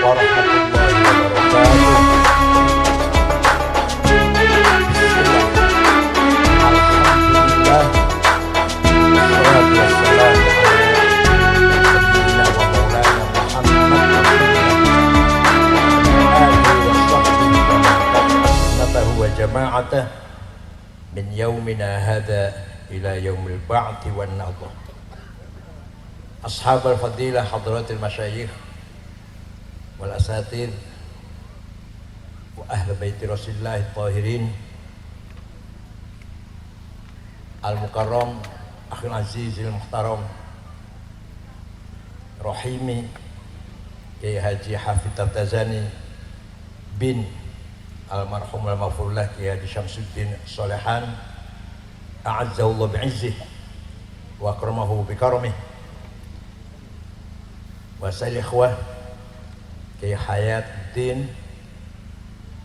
warahmatullahi wabarakatuh. Alhamdulillah, wassalatu wassalamu ala sayyidina wa maulana Muhammad alihi wa sahbihi wa man tabi'ahu wa jama'atah min yaumina hadha ila yaumil ba'thi wan nadha. Ashabul fadilah hadratil masyayikh wal asatid wa ahli baiti Rasulillah tahirin al mukarram akhil azizil muhtaram rahimi Kiai Haji Hafidz Tartazani bin almarhum al maghfurullah Kiai Haji Syamsuddin Solehan a'azzahullah bi'izzih wa akramahu bikaramih wasai ikhwah Kiai Hayatuddin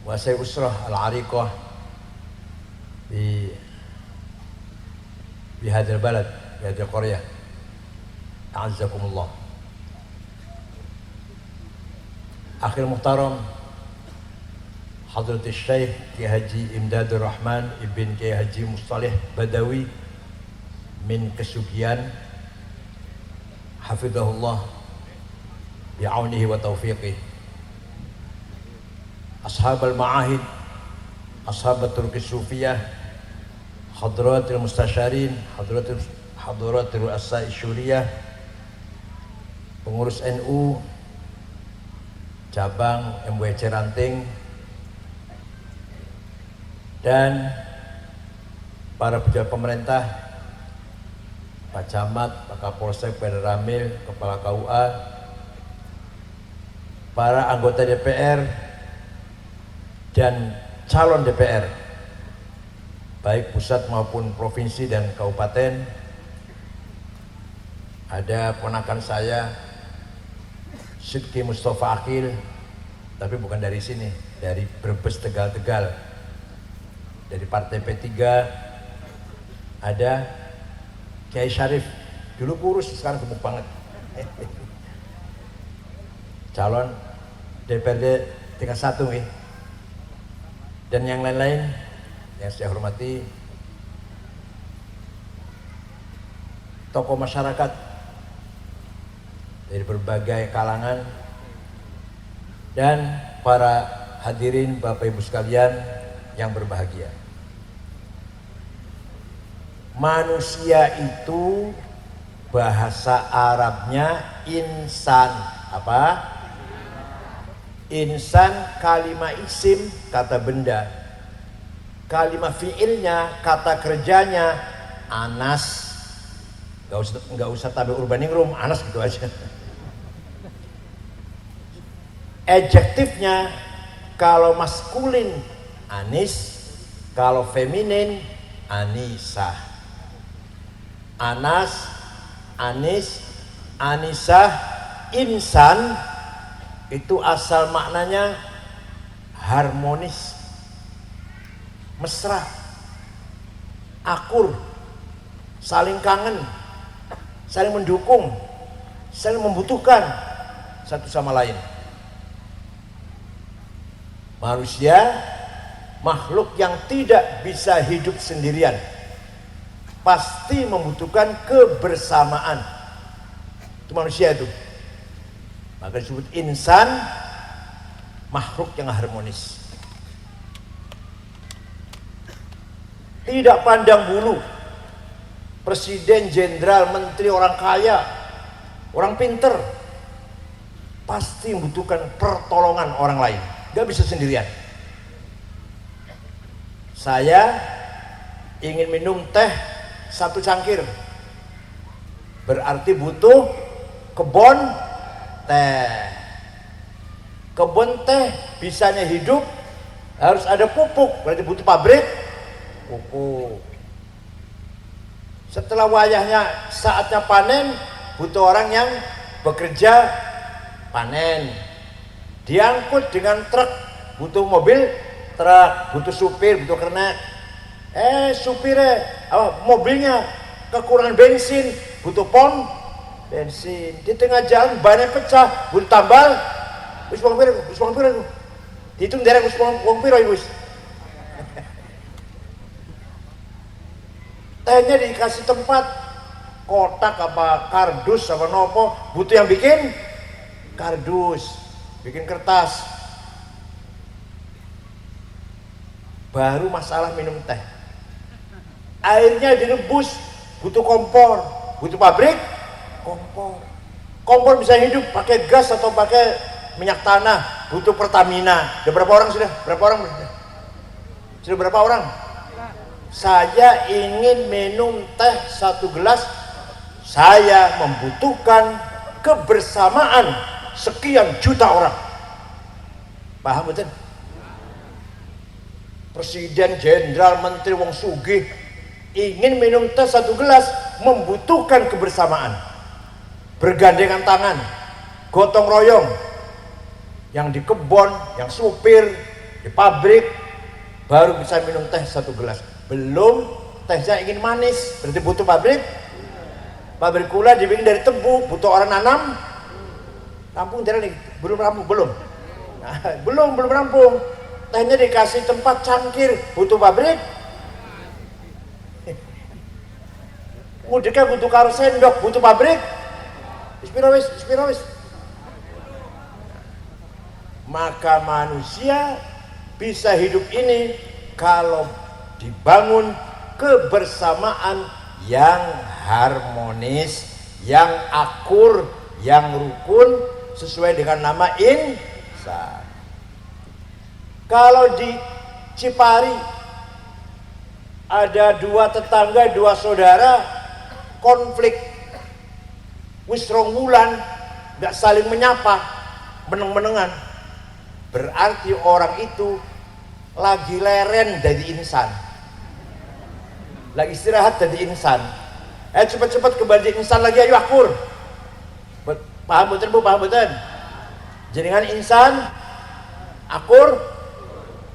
wasai usrah al-ariqah di hadal balad, di hadal qaryah. A'azzakumullah. Akhil muhtaram Hadratus Syekh Kiai Haji Imdadur Rahman ibn Kiai Haji Mustalih Badawi min Kesugian hafizahullah bi'aunihi wa taufiqih. Ashabul ma'ahid, ashabat turkis sufiyah, hadratil mustasyarin, hadratil ru'asai syuriyah, pengurus NU cabang MWC Ranting, dan para pejabat pemerintah, Pak Camat, Pak Kapolsek, Pak Ramil, Kepala KUA, para anggota DPR dan calon DPR baik pusat maupun provinsi dan kabupaten. Ada ponakan saya Sidki Mustafa Akil, tapi bukan dari sini, dari Brebes Tegal. Dari partai P3 ada Kiai Syarif, dulu kurus sekarang gemuk banget. Calon DPRD tingkat 1 nih. Dan yang lain-lain yang saya hormati, tokoh masyarakat dari berbagai kalangan dan para hadirin Bapak Ibu sekalian yang berbahagia. Manusia itu bahasa Arabnya insan. Apa? Insan kalimah isim, kata benda. Kalimah fiilnya, kata kerjanya anas. Gak usah tabi urbaningrum, anas gitu aja. Adjektifnya, kalau maskulin anis, kalau feminin anisah. Anas, anis, anisah, insan itu asal maknanya harmonis, mesra, akur, saling kangen, saling mendukung, saling membutuhkan satu sama lain. Manusia makhluk yang tidak bisa hidup sendirian, pasti membutuhkan kebersamaan. Itu manusia itu. Maka disebut insan, makhluk yang harmonis. Tidak pandang bulu, presiden, jenderal, menteri, orang kaya, orang pinter, pasti membutuhkan pertolongan orang lain. Gak bisa sendirian. Saya ingin minum teh 1 cangkir, berarti butuh kebun teh. Kebun teh bisanya hidup harus ada pupuk, berarti butuh pabrik pupuk. Setelah wayahnya saatnya panen, butuh orang yang bekerja panen. Diangkut dengan truk, butuh mobil truk, butuh supir, butuh kernet. Supirnya mobilnya kekurangan bensin, butuh pom bensin. Di tengah jalan bannya pecah, butuh tambal Wis wong pira iku? Dihitung derek wis wong pira iku wis. Tehnya dikasih tempat kotak apa kardus apa nopo, butuh yang bikin kardus, bikin kertas. Baru masalah minum teh. Airnya direbus, butuh kompor, butuh pabrik kompor. Kompor bisa hidup pakai gas atau pakai minyak tanah, butuh Pertamina. Sudah berapa orang sudah? Berapa orang? Sudah berapa orang? Saya ingin minum teh 1 gelas, saya membutuhkan kebersamaan sekian juta orang. Paham betul? Presiden, jenderal, menteri, wong sugih ingin minum teh 1 gelas, membutuhkan kebersamaan, bergandengan tangan, gotong royong, yang di kebon, yang supir, di pabrik, baru bisa minum teh 1 gelas. Belum tehnya ingin manis, berarti butuh pabrik gula dibikin dari tebu, butuh orang nanam. Rampung jalan nih, belum rampung, belum. Nah, belum rampung. Tehnya dikasih tempat cangkir, butuh pabrik. Mudiknya butuh karo sendok, butuh pabrik. Ispirawis. Maka manusia bisa hidup ini kalau dibangun kebersamaan yang harmonis, yang akur, yang rukun, sesuai dengan nama insan. Kalau di Cipari ada 2 tetangga, 2 saudara konflik, wis rong wulan gak saling menyapa, meneng-menengan, berarti orang itu lagi leren dari insan, lagi istirahat dari insan. Cepat-cepat kembali insan lagi, ayo akur. Paham betul Bu? Paham betul? Jaringan insan akur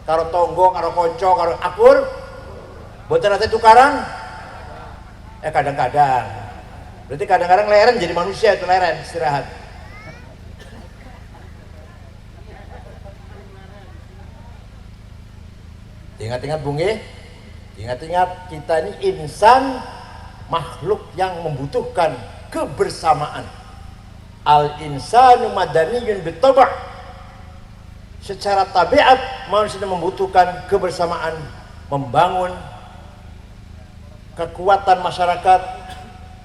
karo tonggo, karo konco, karo akur. Boten ate tukaran. Kadang-kadang. Berarti kadang-kadang leren jadi manusia, itu leren istirahat. Ingat-ingat Bung nggih. Ingat-ingat kita ini insan, makhluk yang membutuhkan kebersamaan. Al-insanu madaniyun bitaba'. Secara tabiat manusia membutuhkan kebersamaan, membangun kekuatan masyarakat,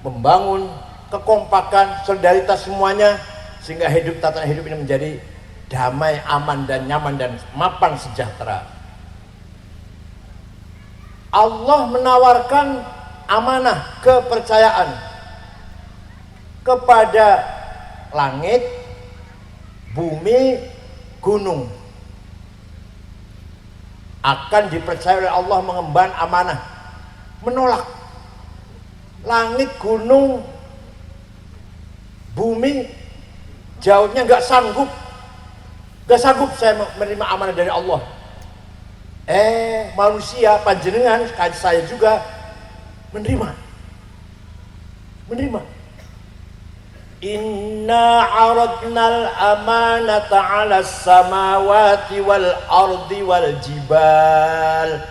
membangun kekompakan, solidaritas semuanya, sehingga tatanan hidup ini menjadi damai, aman dan nyaman dan mapan sejahtera. Allah menawarkan amanah kepercayaan kepada langit, bumi, gunung. Akan dipercaya oleh Allah mengemban amanah. Menolak. Langit, gunung, bumi, jawabnya gak sanggup saya menerima amanah dari Allah. Manusia, panjenengan, saya juga menerima. Inna aradnal amanata 'alas samawati wal ardi wal jibal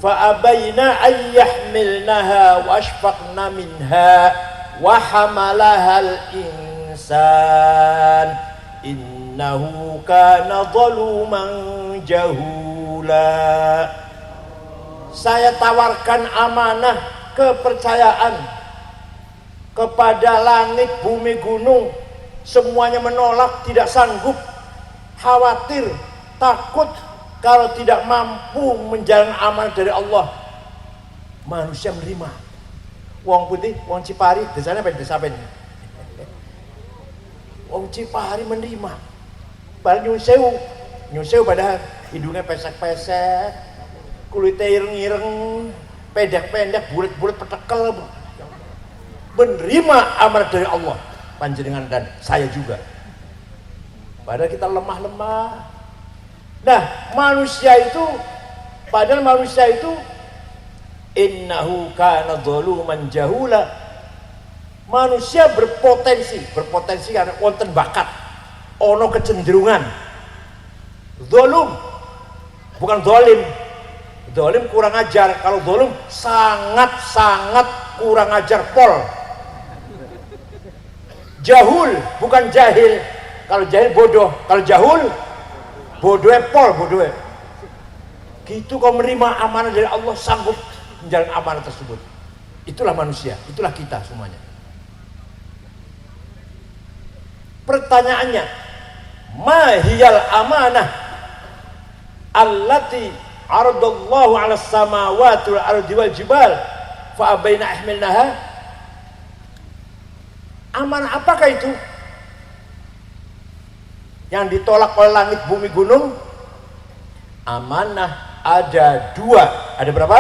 fa abaina an yahmilnaha wa ashfaqna minha wa hamalahal insan innahu kana zaluman jahula. Saya tawarkan amanah kepercayaan kepada langit, bumi, gunung, semuanya menolak, tidak sanggup, khawatir, takut kalau tidak mampu menjalankan amanah dari Allah. Manusia menerima. Wong putih, wong Cipari, desanya apa? Desa apa ini? Wong Cipari menerima. Padahal nyusew padahal hidungnya pesek-pesek, kulitnya ireng-ireng, pendek-pendek, bulat-bulat, petekel. Menerima amanah dari Allah, panjenengan dan saya juga. Padahal kita lemah-lemah. Nah, manusia itu innahu kana zaluman jahula. Manusia berpotensi karena wonten bakat. ono kecenderungan zalum, bukan zalim. Zalim kurang ajar, kalau zalim sangat kurang ajar pol. Jahul, bukan jahil. Kalau jahil bodoh, kalau jahul bodohnya pol, bodohnya. Gitu kau menerima amanah dari Allah, sanggup menjalankan amanah tersebut. Itulah manusia, itulah kita semuanya. Pertanyaannya, mahiyal amanah allati aradallahu ala samawati wal ardi wal jibal fa abaina ahmilnaha. Amanah apakah itu yang ditolak oleh langit, bumi, gunung? Amanah ada dua. Ada berapa?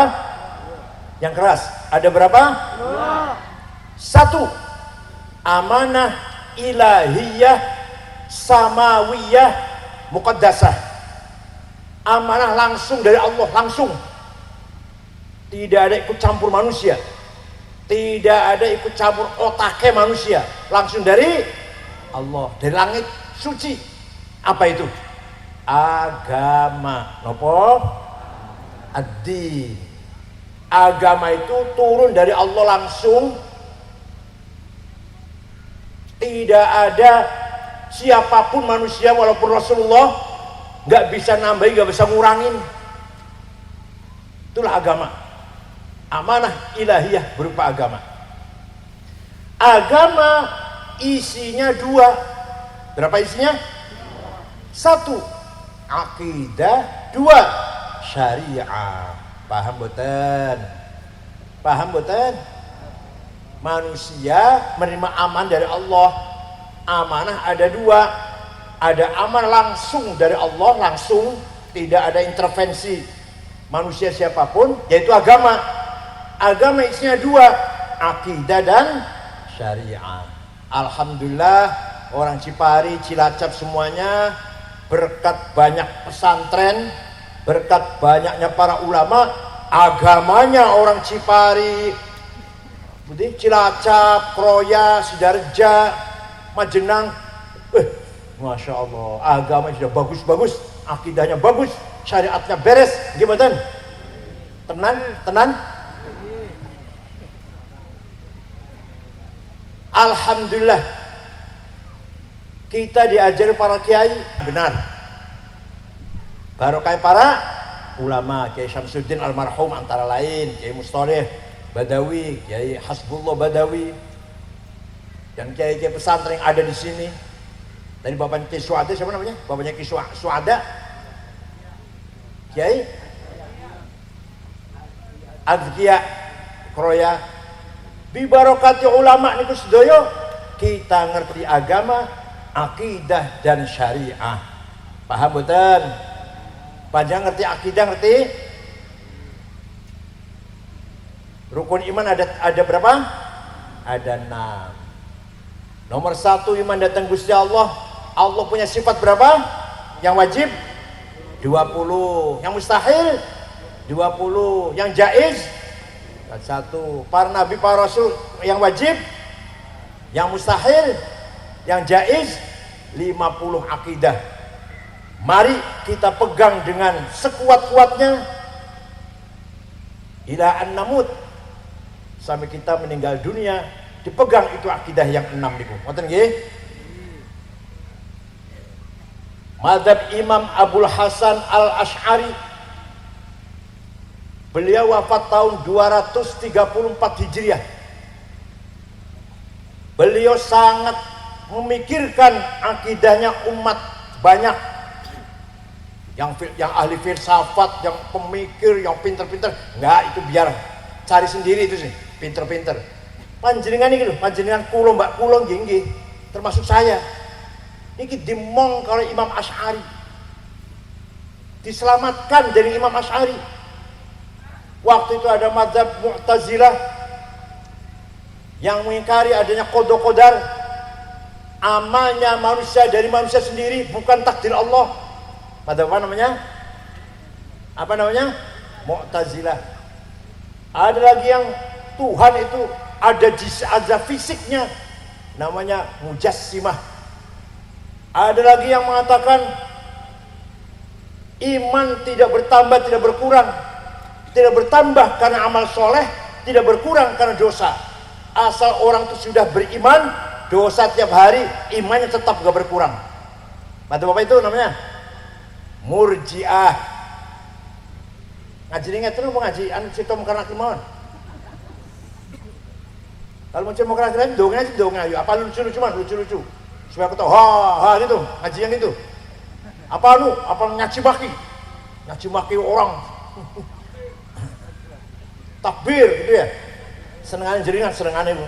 Yang keras. Ada berapa? Dua. Satu, amanah ilahiyah samawiyah muqaddasah. Amanah langsung dari Allah, langsung. Tidak ada ikut campur manusia, tidak ada ikut campur otaknya manusia, langsung dari Allah, dari langit suci. Apa itu? Agama. Nopo? Ad-din. Agama itu turun dari Allah langsung. Tidak ada siapapun manusia, walaupun Rasulullah, nggak bisa nambahin, nggak bisa ngurangin. Itulah agama. Amanah ilahiyah berupa agama. Agama isinya dua. Berapa isinya? Satu, akidah. Dua, syariah. Paham boten? Paham boten? Manusia menerima aman dari Allah. Amanah ada dua. Ada aman langsung dari Allah, langsung, tidak ada intervensi manusia siapapun, yaitu agama. Agama isinya dua, akidah dan syariah. Alhamdulillah, orang Cipari, Cilacap semuanya, berkat banyak pesantren, berkat banyaknya para ulama, agamanya orang Cipari, Cilacap, Kroya, Sidarja, Majenang, Masya Allah, agamanya sudah bagus-bagus, akidahnya bagus, syariatnya beres. Gimana? Tenan? Alhamdulillah, kita diajari para kiai benar. Barokah para ulama, Kiai Syamsuddin almarhum antara lain, Kiai Mustoreh Badawi, Kiai Hasbullah Badawi, dan kiai-kiai pesantren yang ada di sini. Dari bapaknya Kiai Suada, siapa namanya? Bapaknya Kiai Suada, Kiai Azkia Kroya. Bibarokati ulama niku sedoyo, kita ngerti agama, akidah dan syariah. Paham betul? Panjang ngerti akidah, ngerti? Rukun iman ada berapa? Ada 6. Nomor 1, iman datang Gusti Allah. Allah punya sifat berapa? Yang wajib 20, yang mustahil 20, yang jaiz 1. Para nabi, para rasul, yang wajib, yang mustahil, yang jaiz 50 akidah. Mari kita pegang dengan sekuat-kuatnya ila an namut, sampai kita meninggal dunia, dipegang itu akidah yang 6 niku. Ngoten nggih? Mazhab Imam Abul Hasan Al-Asy'ari, beliau wafat tahun 234 Hijriah. Beliau sangat memikirkan akidahnya umat banyak. Yang ahli filsafat, yang pemikir, yang pinter-pinter. Enggak, itu biar cari sendiri itu sih, pinter-pinter. Panjenengan ini loh, panjenengan kulo mbak kulo nggih, termasuk saya. Ini dimong kalau Imam Asy'ari. Diselamatkan dari Imam Asy'ari. Waktu itu ada mazhab Mu'tazilah yang mengingkari adanya qada qadar, amalnya manusia dari manusia sendiri, bukan takdir Allah. Mazhab apa namanya? Apa namanya? Mu'tazilah. Ada lagi yang Tuhan itu ada fisiknya, namanya Mujassimah. Ada lagi yang mengatakan iman tidak bertambah, tidak berkurang. Tidak bertambah karena amal soleh, tidak berkurang karena dosa. Asal orang itu sudah beriman, dosa tiap hari, imannya tetap gak berkurang. Mata bapak itu namanya Murji'ah. Ngaji ingat terus mau ngaji anu cerita mau karena kemauan. Kalau mau cerita mau karena kemauan, dongeng aja dongeng ayo. Apa lucu-lucu mah lucu-lucu. Supaya aku tahu, ha gitu, ngaji yang itu. Apa anu, apa nyaci maki orang. Takbir gitu ya. Senengannya jeringan, senengannya bu.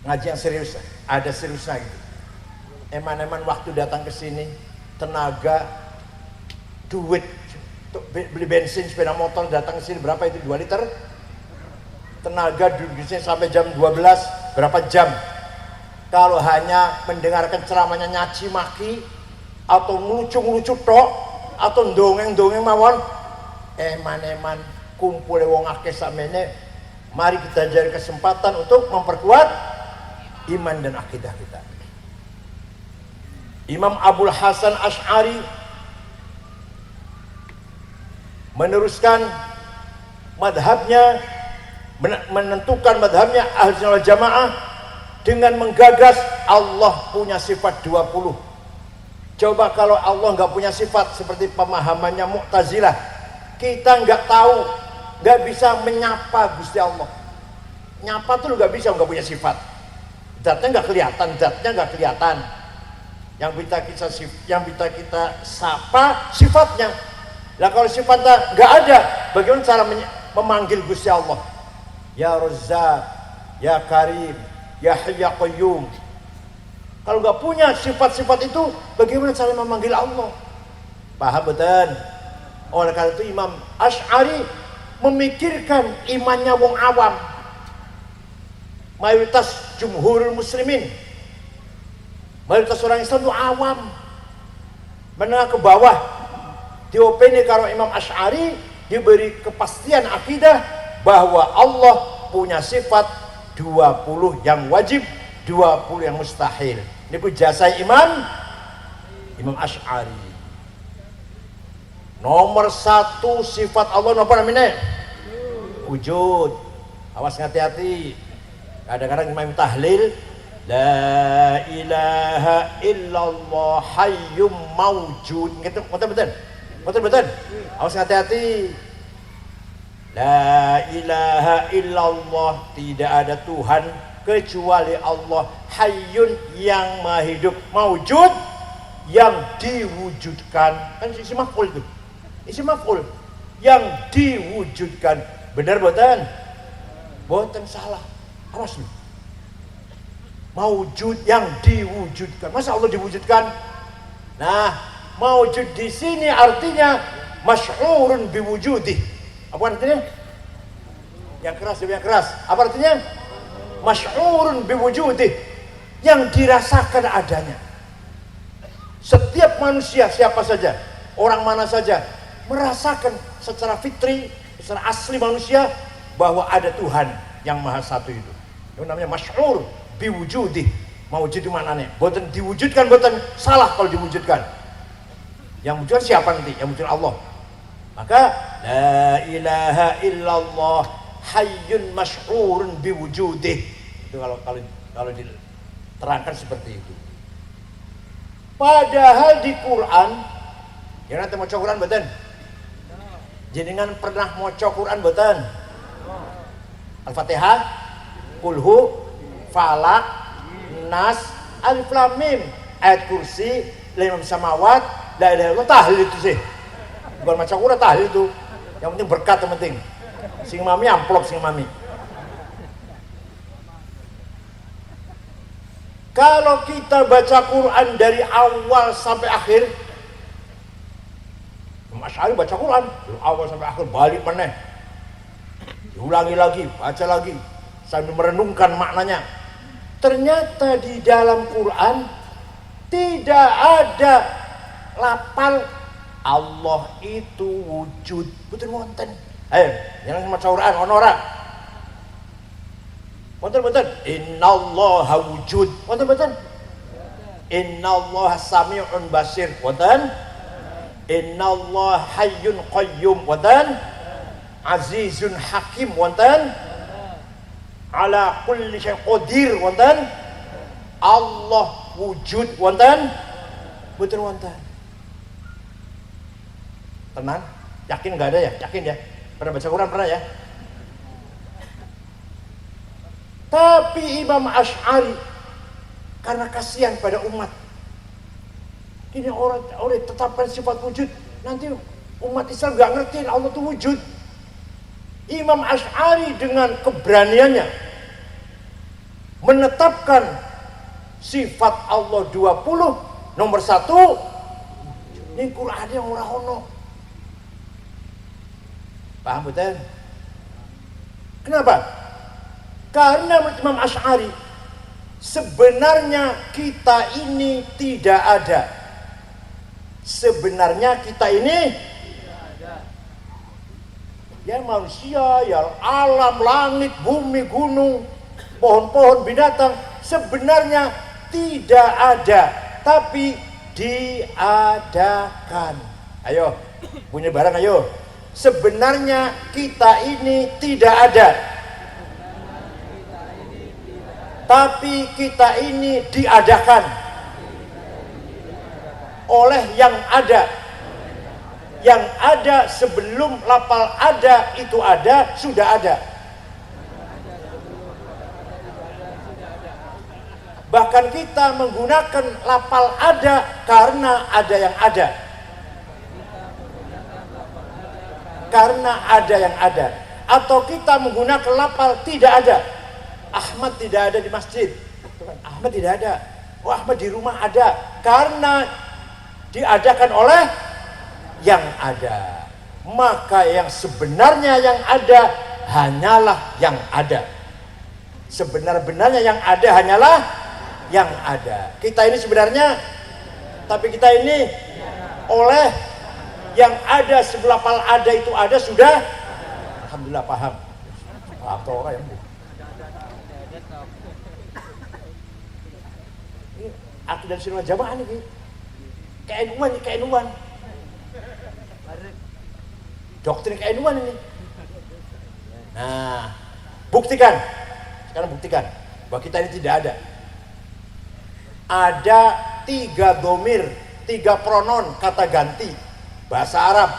Ngaji yang serius, ada seriusnya gitu. Eman-eman waktu datang ke sini, tenaga, duit untuk beli bensin sepeda motor datang ke sini berapa itu 2 liter? Tenaga di sini sampai jam 12 berapa jam? Kalau hanya mendengarkan ceramahnya nyaci maki atau ngelucu tok atau dongeng mawon, eman-eman kumpul wong akeh sakmene, mari kita cari kesempatan untuk memperkuat iman dan akidah kita. Imam Abul Hasan Asy'ari meneruskan madhabnya, menentukan madhabnya Ahlu Sunnah wal Jamaah dengan menggagas Allah punya sifat 20. Coba kalau Allah nggak punya sifat seperti pemahamannya Mu'tazilah, kita nggak tahu, nggak bisa menyapa Gusti Allah. Nyapa tuh nggak bisa, nggak punya sifat. Zatnya nggak kelihatan. Yang bisa kita sapa sifatnya. Lah kalau sifatnya nggak ada, bagaimana cara memanggil Gusti Allah? Ya Razzaq, Ya Karim, Ya Hayy Ya Qayyum. Kalau nggak punya sifat-sifat itu, bagaimana cara memanggil Allah? Paham betul? Oleh karena itu Imam Asy'ari memikirkan imannya wong awam. Mayoritas jumhurul muslimin, mayoritas orang Islam itu awam, menengah ke bawah. Diopeni kalau Imam Asy'ari diberi kepastian akidah bahwa Allah punya sifat 20 yang wajib, 20 yang mustahil. Ini pun jasa Imam Asy'ari. Nomor 1 sifat Allah apa namanya? Wujud. Awas hati-hati. Kadang-kadang Imam tahlil, la ilaha illallah hayyum mawjud. Gitu, betul. Awas hati-hati. La ilaha illallah, tidak ada Tuhan kecuali Allah, hayyun yang maha hidup, mawjud yang diwujudkan. Kan isi maf'ul itu. Isi maf'ul yang diwujudkan. Benar boten? Boten salah. Awas lu. Mawjud yang diwujudkan. Masa Allah diwujudkan? Nah, mawjud di sini artinya masy'urun biwujudih. Apa artinya? Yang keras. Apa artinya? Masy'urun biwujudih, yang dirasakan adanya. Setiap manusia, siapa saja, orang mana saja, merasakan secara fitri, secara asli manusia bahwa ada Tuhan yang maha satu itu. Itu namanya masy'ur biwujudih. Mawujud di mana nih? Boten diwujudkan, boten salah kalau diwujudkan. Yang wujud siapa nanti? Yang wujud Allah. Maka la ilaha illallah hayyun masy'urun biwujudih. Itu kalau diterangkan seperti itu. Padahal di Quran, ya nanti maca Quran boten? Jenengan pernah maca Quran boten? Al-Fatihah, Kulhu, Falak, Nas, Alif Lam Mim, ayat kursi, lima samawat, la ilaha illallah, tahlil itu sih. Bukan maca Quran, tahlil itu. Yang penting berkat, yang penting. Sing mami amplop sing mami. Kalau kita baca Quran dari awal sampai akhir, Mas Asy'ari baca Quran dari awal sampai akhir, balik meneh, diulangi lagi, baca lagi, sambil merenungkan maknanya. Ternyata di dalam Quran tidak ada lapal Allah itu wujud. Betul wonten. Ayo, jangan maca Quran ono ora? Wonten. Innallaha wujud. Wonten. Innallaha sami'un basir. Wonten. Innallaha hayyun qayyum. Wonten. Azizun hakim. Wonten. Ala kulli syai'in qadir. Wonten. Allah wujud. Wonten. Betul wonten. Tenang. Yakin nggak ada ya? Yakin ya? Pernah baca Quran pernah ya? Tapi Imam Asy'ari karena kasihan pada umat, ini orang tetapkan sifat wujud, nanti umat Islam nggak ngerti Allah itu wujud. Imam Asy'ari dengan keberaniannya menetapkan sifat Allah 20, nomor 1 ini Quran yang ora ono. Paham betul? Kenapa? Karena menurut Imam Asy'ari sebenarnya kita ini tidak ada. Sebenarnya kita ini tidak ada. Ya manusia, ya alam, langit, bumi, gunung, pohon-pohon, binatang sebenarnya tidak ada, tapi diadakan. Ayo, punya barang ayo. Sebenarnya kita ini tidak ada, tapi kita ini diadakan oleh yang ada. Yang ada sebelum lafal ada itu ada, sudah ada. Bahkan kita menggunakan lafal ada karena ada yang ada. Karena ada yang ada. Atau kita menggunakan lafal tidak ada. Ahmad tidak ada di masjid. Ahmad tidak ada. Oh, Ahmad di rumah ada. Karena diadakan oleh yang ada. Maka yang sebenarnya yang ada hanyalah yang ada. Sebenar-benarnya yang ada hanyalah yang ada. Kita ini sebenarnya, tapi kita ini oleh yang ada. Sebelah pal ada itu ada sudah. Alhamdulillah paham. Paham tuh orang yang ini akidah sunnah jamaah nih. Keilmuan. Doktrin keilmuan ini. Nah, buktikan. Sekarang buktikan bahwa kita ini tidak ada. Ada 3 domir, 3 pronon kata ganti bahasa Arab.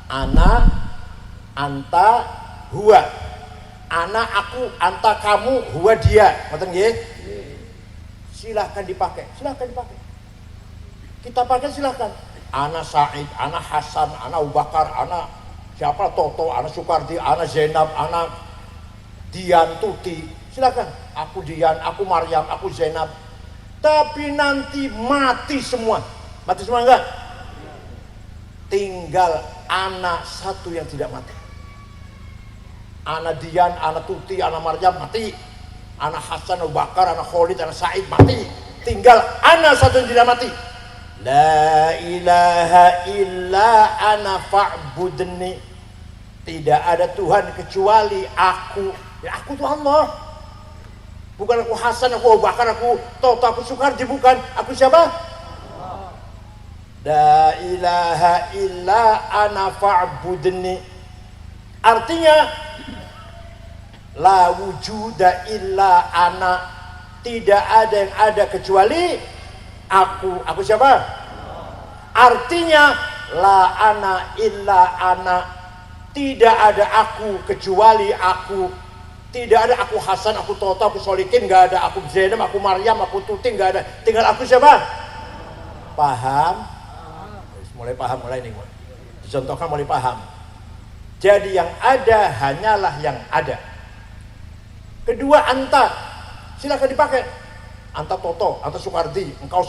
Ana, anta, huwa. Ana aku, anta kamu, huwa dia. Ngoten nggih? Silahkan dipakai. Kita pakai silahkan. Ana Said, ana Hasan, ana Abu Bakar, ana siapa, Toto, ana Sukardi, ana Zainab, ana Dian, Tuti. Silahkan. Aku Dian, aku Maryam, aku Zainab. Tapi nanti mati semua. Mati semua enggak? Tinggal anak satu yang tidak mati. Anak Dian, anak Tuti, anak Maryam mati. Anak Hasan, Abu Bakar, anak Khalid, anak Said mati. Tinggal anak satu yang tidak mati. La ilaha illa ana fa'budni. Tidak ada Tuhan kecuali aku. Ya aku itu Allah. Bukan aku Hasan, aku Abu Bakar, aku Toto, aku Sukardi, bukan. Aku siapa? La ilaha illa ana fa'budni. Artinya la wujuda illa ana. Tidak ada yang ada kecuali aku. Aku siapa? Artinya la ana illa ana. Tidak ada aku kecuali aku. Tidak ada aku Hasan, aku Toto, aku Solikin, nggak ada aku Zainab, aku Maryam, aku Tuti, nggak ada. Tinggal aku siapa? Paham? Mulai paham, mulai nih. Dicontohkan mulai paham. Jadi yang ada hanyalah yang ada. Kedua, anta. Silakan dipakai. Anta Toto, anta Sukardi, engkau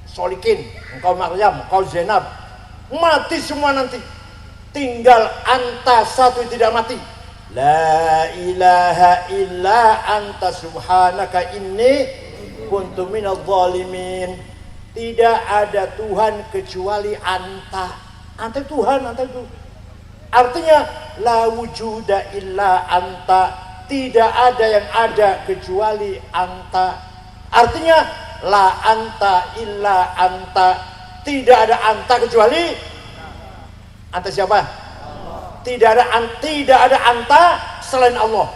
Solikin, engkau Maryam, engkau Zainab. Mati semua nanti. Tinggal anta satu yang tidak mati. La ilaha illa anta subhanaka inni kuntu minadh dhalimin. Tidak ada Tuhan kecuali anta. Anta Tuhan, anta itu. Artinya la wujuda illa anta. tidak ada yang ada kecuali anta. Artinya la anta illa anta, tidak ada anta kecuali anta siapa? Tidak ada anta selain Allah.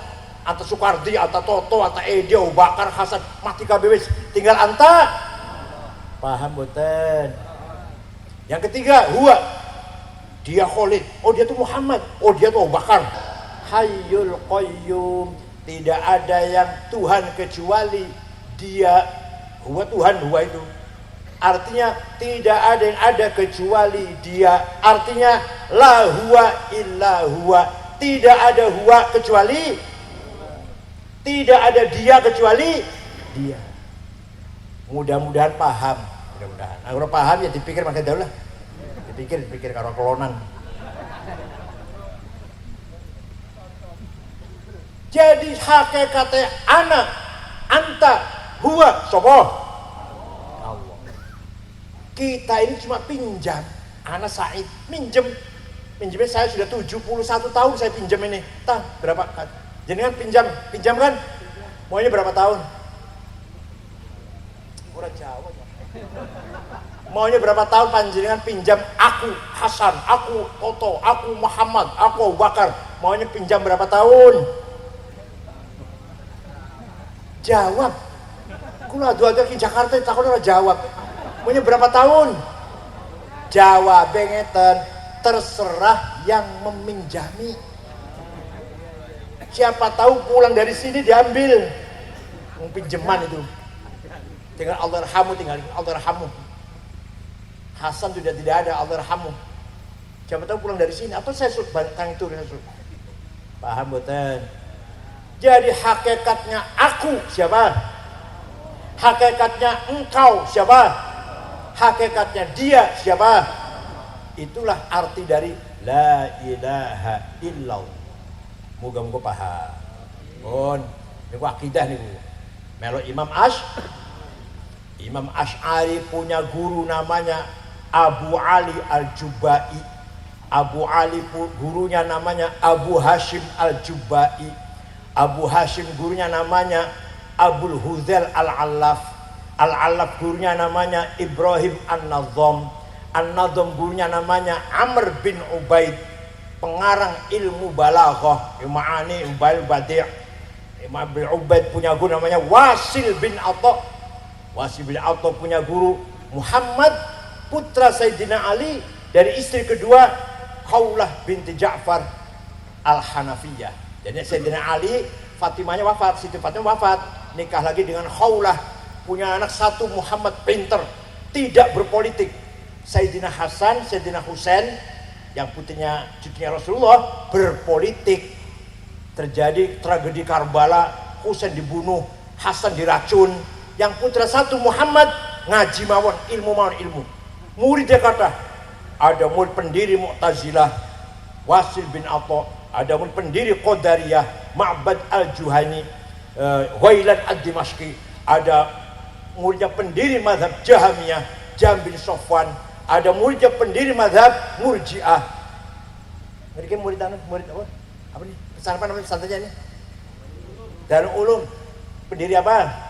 Anta Soekardi, anta Toto, anta Edi, Abu Bakar, Hasan, mati KBW, tinggal anta. Paham boten? Yang ketiga, huwa, dia Khalid, oh dia tuh Muhammad, oh dia tuh Abu Bakar. Hayyul Qayyum, tidak ada yang Tuhan kecuali dia. Huwa Tuhan, huwa itu artinya tidak ada yang ada kecuali dia. Artinya la huwa illa huwa, tidak ada huwa kecuali, tidak ada dia kecuali dia. Mudah-mudahan paham, mudah-mudahan. Nah, kalau paham ya dipikir maka dahulu lah. Dipikir karo kelonan. Jadi hakikatnya ana, anta, huwa, sopo? Allah. Kita ini cuma pinjam. Ana Said pinjamnya saya sudah 71 tahun saya pinjam ini. Tah, berapa? Jenengan pinjam kan? Maunya berapa tahun? Kurang jawab. Maunya berapa tahun panjenengan pinjam aku Hasan, aku Toto, aku Muhammad, aku Abu Bakar. Maunya pinjam berapa tahun? Jawab. Kula adu-adu ke Jakarta takut ora jawab. Maunya berapa tahun? Jawab ngeten, terserah yang meminjami. Siapa tahu pulang dari sini diambil pinjaman itu. Tinggal Allah rahamu, tinggal Allah rahamu. Hasan sudah tidak ada, Allah rahamu. Siapa tahu pulang dari sini atau saya bantang itu saya. Paham boten? Jadi hakikatnya aku siapa? Hakikatnya engkau siapa? Hakikatnya dia siapa? Itulah arti dari la ilaha illallah. Moga-moga paham. Pun, niku akidah niku. Melo Imam Asy'ari punya guru namanya Abu Ali Al-Jubai. Abu Ali gurunya namanya Abu Hashim Al-Jubai. Abu Hashim gurunya namanya Abul Huzail Al-Allaf. Al-Allaf gurunya namanya Ibrahim An-Nazam. An-Nazam gurunya namanya Amr bin Ubaid, pengarang ilmu balaghah, Ma'ani Ubail Badi'. Imam bin Ubaid punya guru namanya Wasil bin Atha. Wasil bin Atha punya guru Muhammad putra Sayyidina Ali dari istri kedua Khawlah binti Ja'far Al-Hanafiyah. Jadi Sayyidina Ali, Fatimahnya wafat, Siti Fatimah wafat, nikah lagi dengan Khawlah, punya anak satu Muhammad pinter, tidak berpolitik. Sayyidina Hasan, Sayyidina Husain yang putrinya cucunya Rasulullah berpolitik. Terjadi tragedi Karbala, Husain dibunuh, Hasan diracun. Yang putra satu Muhammad ngaji mawon ilmu. Muridnya kata, ada murid pendiri Mu'tazilah Wasil bin Atha, ada murid pendiri Qadariyah Ma'bad Al-Juhani, Ghailan Ad-Dimashqi, ada muridnya pendiri mazhab Jahamiyah Jam bin Sofwan, ada muridnya pendiri mazhab Murji'ah. Mereka murid apa? Apa nih? Pesan apa namanya pesantrennya ini? Darul Ulum. Pendiri apa?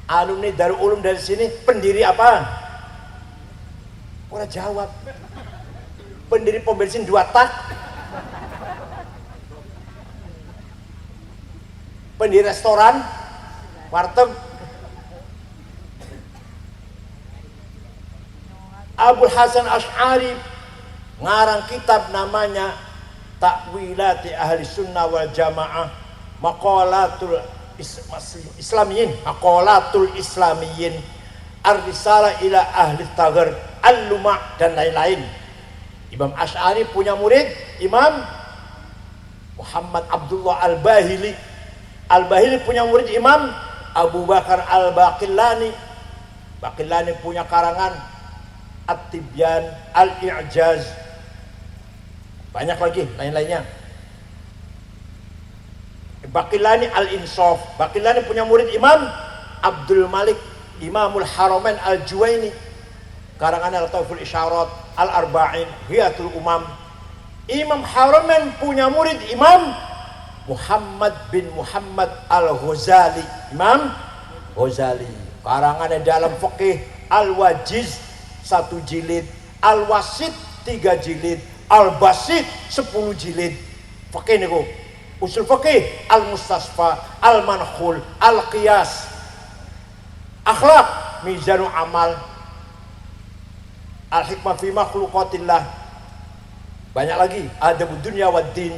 Alumni Darul Ulum dari sini pendiri apa? Orang jawab. Pendiri pom bensin 2 tak. Pendiri restoran, warteg. Abul Hasan Asy'ari ngarang kitab namanya Ta'wilati Ahli Sunnah wal Jamaah, Maqalatul Islamiyin, Maqalatul Islamiyin, Ar-Risalah ila Ahli Taghar, Al-Luma' dan lain-lain. Imam Asy'ari punya murid Imam Muhammad Abdullah Al-Bahili. Al-Bahili punya murid Imam Abu Bakar Al-Baqillani. Baqillani punya karangan At-Tibyan, Al-I'jaz, banyak lagi lain-lainnya. Baqillani Al-Insaf. Baqillani punya murid Imam Abdul Malik Imamul Haramain Al-Juwaini, karangan Al-Tawful Isyarat, Al-Arba'in, Hiyatul Umam. Imam Haramain punya murid Imam Muhammad bin Muhammad Al-Ghazali. Imam Ghazali karangannya dalam fikih Al-Wajiz 1 jilid, Al-Wasit 3 jilid, Al-Basit 10 jilid. Fikih niku usul fikih Al-Mustasfa, Al-Manhul, Al-Qiyas, Akhlaq, Mizanul Amal, Al-Hikmah fi Makhluqatillah, banyak lagi, Adabud Dunya wad Din,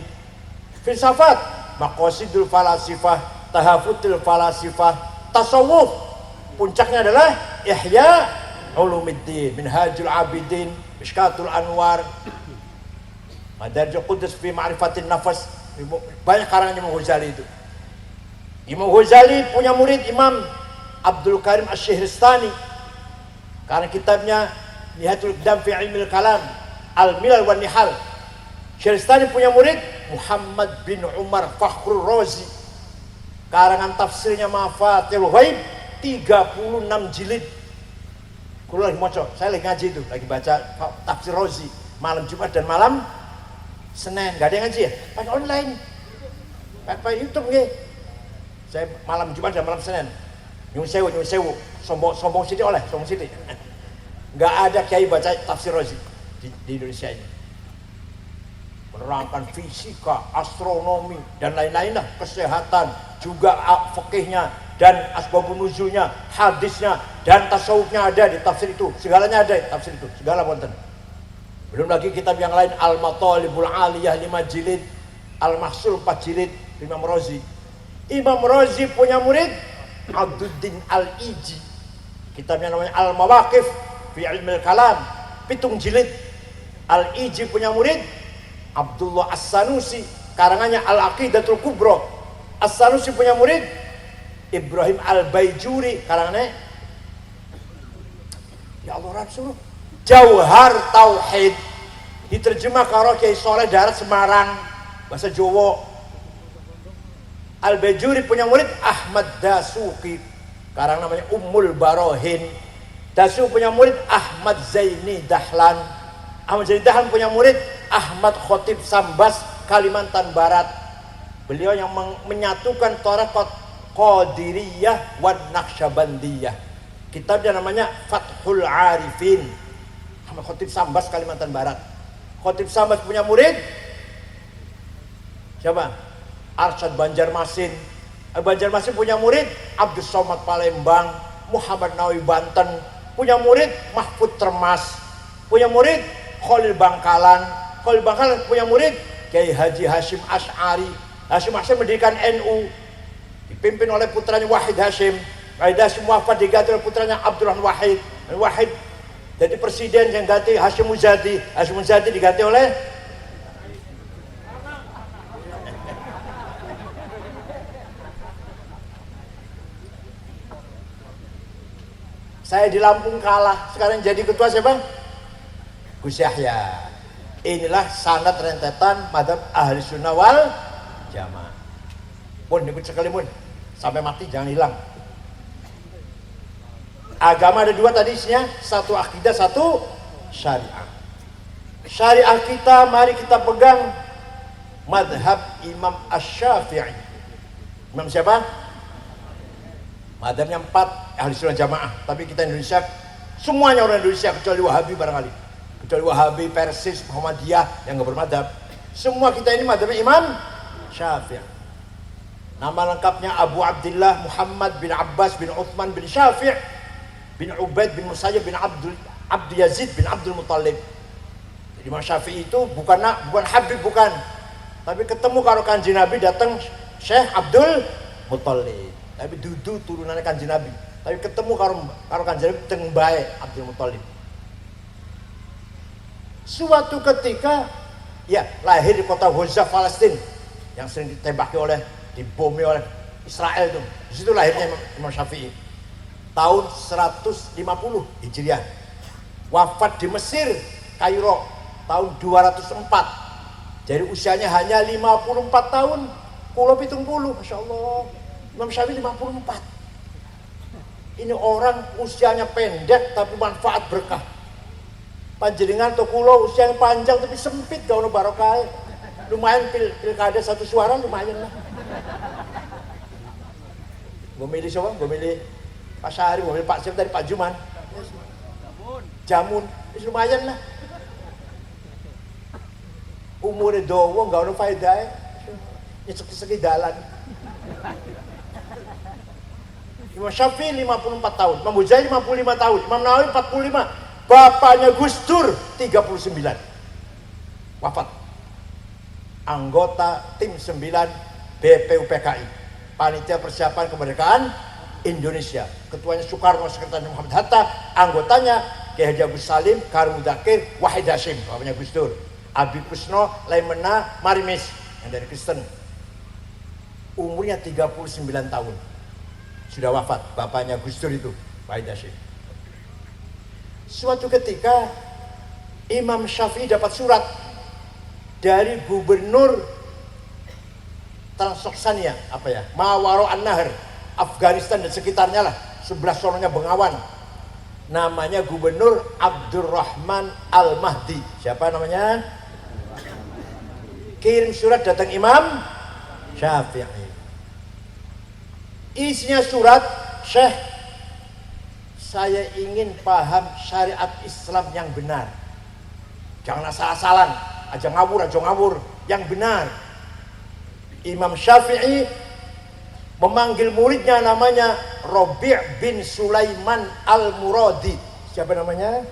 filsafat, Maqasidul Falasifah, Tahafutul Falasifah, tasawuf, puncaknya adalah Ihya Ulumuddin, Minhajul Abidin, Mishkatul Anwar, Madarijul Qudus fi Ma'rifatin Nafas. Banyak karangan Imam Ghazali itu. Imam Ghazali punya murid Imam Abdul Karim Asy-Syihristani, karena kitabnya Nihayatul Iqdam fi Ilmil Kalam, Al-Milal wan Nihal. Syihristani punya murid Muhammad bin Umar Fakhrur Razi, karangan tafsirnya Mafatihul Ghaib 36 jilid. Kulo lagi maca, saya lagi ngaji itu, lagi baca tafsir Razi malam Jumat dan malam Senin. Gak ada yang ngaji ya? Pakai online, pakai YouTube nggih. Saya malam Jumat dan malam Senin. Nyun sewu, sombong sithik oleh, sombong sithik. Gak ada kiai baca tafsir Razi di Indonesia ini. Menerangkan fisika, astronomi dan lain-lain lah, kesehatan, juga fikihnya dan asbabun nuzulnya, hadisnya dan tasawufnya ada di tafsir itu. Segalanya ada di tafsir itu, segala wonten. Belum lagi kitab yang lain, Al-Matalibul Aliyah 5 jilid, Al-Mahsul 4 jilid, Imam Razi. Imam Razi punya murid Abduddin Al-Iji, kitabnya namanya Al-Mawaqif fi Ilmil Kalam 7 jilid. Al-Iji punya murid Abdullah As-Sanusi, karangannya Al-Aqidatul Kubra. As-Sanusi punya murid Ibrahim Al-Baijuri, karangannya ya Allah Rasul Jauhar Tauhid, diterjemah karo Kiai Soleh Darat Semarang bahasa Jawa. Al-Baijuri punya murid Ahmad Dasuki, karang namanya Ummul Barohin. Dasuki punya murid Ahmad Zaini Dahlan. Ahmad Zaini Dahlan punya murid Ahmad Khotib Sambas, Kalimantan Barat. Beliau yang menyatukan Thariqat Qadiriyah wan Naqsyabandiyah. Kitabnya namanya Fathul Arifin. Ahmad Khotib Sambas, Kalimantan Barat. Khotib Sambas punya murid siapa? Arsyad Banjarmasin. Banjarmasin punya murid Abdus Somad Palembang. Muhammad Nawawi Banten. Punya murid Mahfud Termas. Punya murid Khalil Bangkalan. Khalil Bangkalan punya murid Kiai Haji Hashim Asy'ari. Hashim Asy'ari mendirikan NU, dipimpin oleh putranya Wahid Hashim. Wahid Hashim wafat diganti oleh putranya Abdurrahman Wahid. Wahid jadi presiden yang ganti Hashim Muzadi. Hashim Muzadi diganti oleh saya di Lampung kalah, sekarang jadi ketua siapa? Gus Yahya. Inilah sanad rentetan madzhab Ahli Sunnah wal Jamaah. Pun ikut sekali pun sampai mati jangan hilang. Agama ada 2 tadi isinya, 1 akidah, 1 syariah. Syariah kita mari kita pegang madhab Imam Asy-Syafi'i. Imam siapa? Madhabnya 4 Ahli Sunnah Jamaah. Tapi kita Indonesia, semuanya orang Indonesia kecuali Wahabi barangkali, kecuali Wahabi, Persis, Muhammadiyah yang nggak bermadhab. Semua kita ini madhabnya Imam Syafi'i. Nama lengkapnya Abu Abdillah Muhammad bin Abbas bin Uthman bin Syafi' bin Ubaid bin Musayyib bin Abdul Yazid bin Abdul Muttalib. Jadi Imam Syafi'i itu bukan Habib, bukan, tapi ketemu karo Kanjeng Nabi, datang Syekh Abdul Muttalib, tapi dudu turunannya Kanjeng Nabi, tapi ketemu karo Kanjeng Nabi teng bae Abdul Muttalib. Suatu ketika ya lahir di kota Gaza, Palestina, yang sering ditembaki dibomi oleh Israel itu. Di situ lahirnya Imam Syafi'i. Tahun 150 Hijriah. Wafat di Mesir, Kairo, tahun 204. Jadi usianya hanya 54 tahun. Kulo 70, Masya Allah. Imam Syafi'i 54. Ini orang usianya pendek tapi manfaat berkah. Panjenengan atau kulo usianya panjang tapi sempit, gak ono barokah. Lumayan pilkada 1 suara lumayan lah. Gue milih siapa? Gue milih Pak Syahri, gue milih Pak siapa tadi, Pak Juman. Jamun, lumayan lah. Umurnya dowo, gak ada faedah. Nyesek-nyesek dalan. Imam Syafi'i 54 tahun, Imam Muzani 55 tahun, Imam Nawawi 45, bapaknya Gus Dur 39 wafat. Anggota tim 9 BPUPKI, panitia persiapan kemerdekaan Indonesia. Ketuanya Soekarno, sekretarisnya Muhammad Hatta, anggotanya Kiai Haji Agus Salim, Karim Mudakir, Wahid Hasyim, bapaknya Gus Dur, Abi Kusno, Laimena, Marimis yang dari Kristen. Umurnya 39 tahun. Sudah wafat bapaknya Gus Dur itu, Wahid Hasyim. Suatu ketika Imam Syafi'i dapat surat dari gubernur Transoksania, Mawaro An-Nahr, Afghanistan dan sekitarnya lah, sebelah sononya Bengawan. Namanya Gubernur Abdurrahman Al-Mahdi. Siapa namanya? Kirim surat datang Imam Syafi'i. Isinya surat, Syekh, saya ingin paham syariat Islam yang benar. Jangan asal-asalan, aja ngawur, yang benar. Imam Syafi'i memanggil muridnya namanya Robi' bin Sulaiman Al-Muradi. Siapa namanya?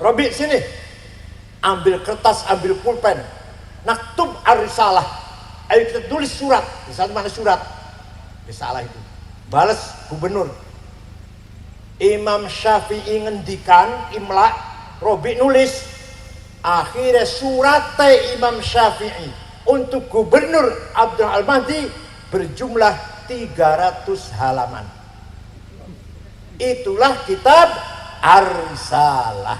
Robi', sini. Ambil kertas, ambil pulpen. Naktub ar-risalah. Ayo kita tulis surat. Di saat mana surat? Risalah itu. Balas gubernur. Imam Syafi'i ngendikan imla, Robi' nulis. Akhirnya surat Imam Syafi'i untuk Gubernur Abdul Al-Mahdi berjumlah 300 halaman. Itulah kitab Ar-Risalah.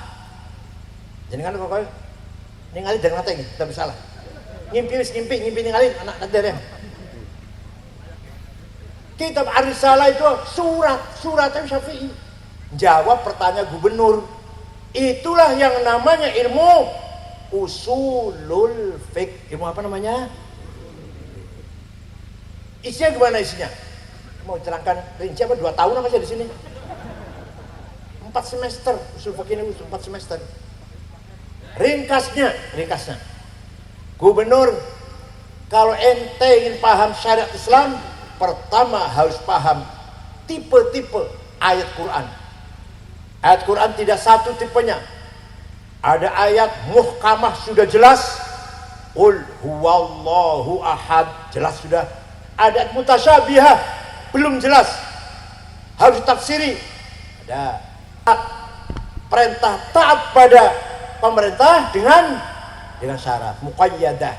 Jadi kan pokoknya ningali jangan nate kita risalah. Ngimpi ningali anak dere. Kitab Ar-Risalah itu surat Syafi'i. Jawab pertanyaan gubernur. Itulah yang namanya ilmu usulul fiqh. Ilmu apa namanya? Isinya gimana isinya? Mau terangkan rinci apa 2 tahun apa sih di sini? 4 semester usul fiqh ini 4 semester. Ringkasnya. Gubernur, kalau ente ingin paham syariat Islam, pertama harus paham tipe-tipe ayat Quran. Ayat Quran tidak satu tipenya. Ada ayat muhkamah sudah jelas, Qul huwallahu ahad, jelas sudah. Ada mutasyabihah, belum jelas, harus tafsiri. Ada perintah taat pada pemerintah dengan syarat muqayyadah.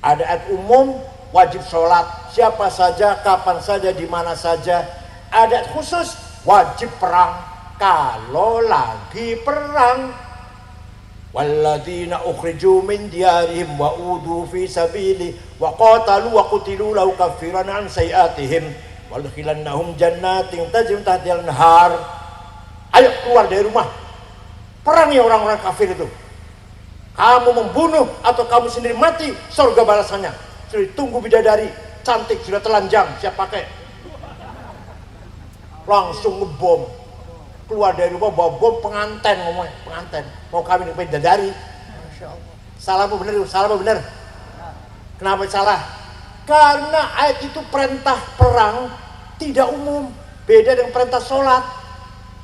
Ada ayat umum, wajib sholat siapa saja, kapan saja, di mana saja. Ada ayat khusus, wajib perang kalau lagi perang. Walladzina ukhriju min diyarihim wa udu fi sabili wa qatalu wa qutilu la ukaffiran an sayiatihim wa adkhilannahum jannatin tajri min tahtiha al-anhar. Ayo keluar dari rumah, perangi orang-orang kafir itu. Kamu membunuh atau kamu sendiri mati, surga balasannya. Sudah ditunggu bidadari cantik, sudah telanjang, siap pakai. Langsung ngebom. Keluar dari rumah bawa bom, pengantin ngomongnya, pengantin mau kawin dengan bidadari. Masya Allah. Salah apa benar? Salah apa benar? Kenapa salah? Karena ayat itu perintah perang tidak umum, beda dengan perintah sholat.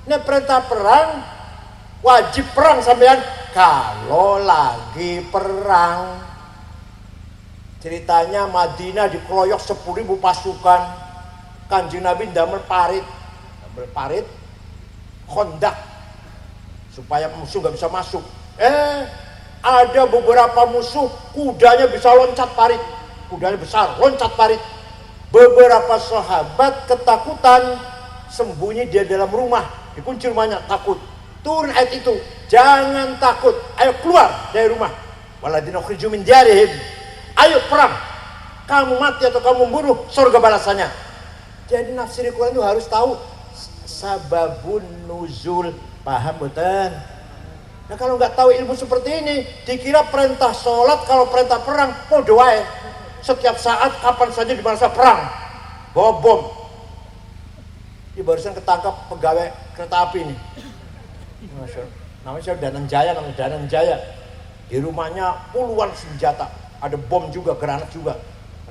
Ini perintah perang, wajib perang sampean kalau lagi perang. Ceritanya Madinah dikeroyok 10.000 pasukan. Kanjeng Nabi damel parit Khandaq supaya musuh nggak bisa masuk. Ada beberapa musuh kudanya bisa loncat parit, kudanya besar, loncat parit. Beberapa sahabat ketakutan, sembunyi dia dalam rumah, dikunci rumahnya, takut. Turun ayat itu, jangan takut, ayo keluar dari rumah. Walladzina ukhriju min diyarihim, ayo perang. Kamu mati atau kamu membunuh, surga balasannya. Jadi nafsir Quran itu harus tahu sababun nuzul, paham betul? Nah kalau nggak tahu ilmu seperti ini, dikira perintah sholat kalau perintah perang, mau doain. Setiap saat, kapan saja di masa perang, bawa bom. Di barusan ketangkap pegawai kereta api ini. Namanya Danang Jaya. Di rumahnya puluhan senjata, ada bom juga, granat juga.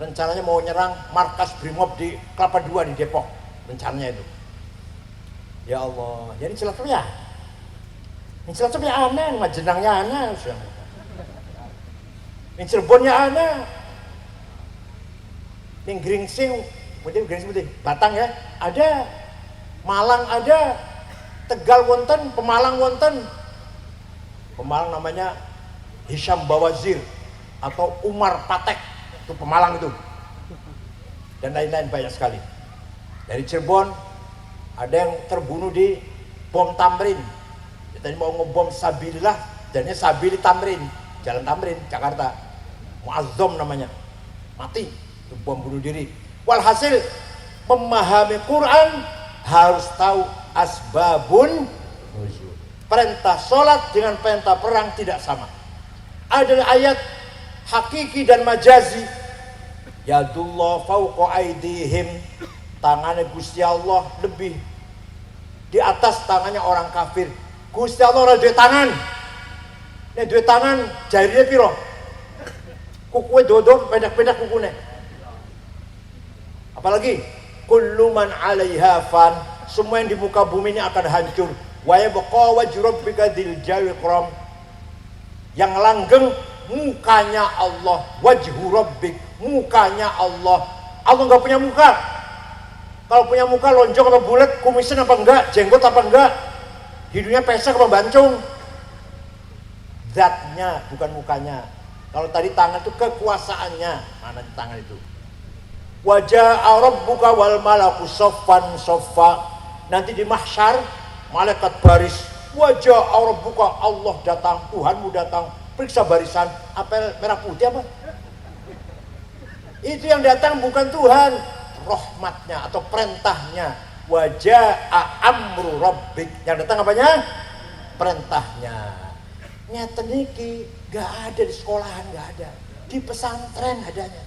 Rencananya mau nyerang markas Brimob di Kelapa II di Depok, rencananya itu. Ya Allah, jadi Cilacap ya. Ini Cilacap ya aneh, Majenangnya aneh, ini Cirebonnya aneh, ini Gringsing, Batang ya, ada, Malang ada, Tegal wonten, Pemalang wonten. Pemalang namanya Hisham Bawazir atau Umar Patek, itu Pemalang itu, dan lain-lain banyak sekali. Dari Cirebon ada yang terbunuh di bom Tamrin. Tadi mau ngebom Sabilillah, jadinya Sabili Tamrin, Jalan Tamrin, Jakarta. Muazzam namanya, mati, itu bom bunuh diri. Walhasil, memahami Quran harus tahu asbabun nuzul. Perintah sholat dengan perintah perang tidak sama. Adalah ayat hakiki dan majazi. Yadullah fauqa aidihim, tangannya Gusti Allah lebih di atas tangannya orang kafir. Gusti Allah ora duwe tangan. Nek duwe tangan jarine piro? Kukuwe dodom pedak-pedak kukune. Apalagi kullu man 'alaiha fan, semua yang di muka bumi ini akan hancur. Wa yabqa wajhu rabbika dzil jalali ikram. Yang langgeng mukanya Allah, wajhu rabbik, mukanya Allah. Allah enggak punya muka. Kalau punya muka lonjong atau bulat, kumisan apa enggak, jenggot apa enggak? Hidungnya pesek apa bancung? Zatnya, bukan mukanya. Kalau tadi tangan itu kekuasaannya. Mana di tangan itu? Wajah rabbuka wal malaku soffan soffa. Nanti di mahsyar, malaikat baris. Wajah rabbuka, Allah datang, Tuhanmu datang. Periksa barisan, apel merah putih apa? Itu yang datang bukan Tuhan, rahmatnya atau perintahnya. Wajah amru rabbik, yang datang apanya? Perintahnya. Nyata niki gak ada di sekolahan, gak ada di pesantren adanya.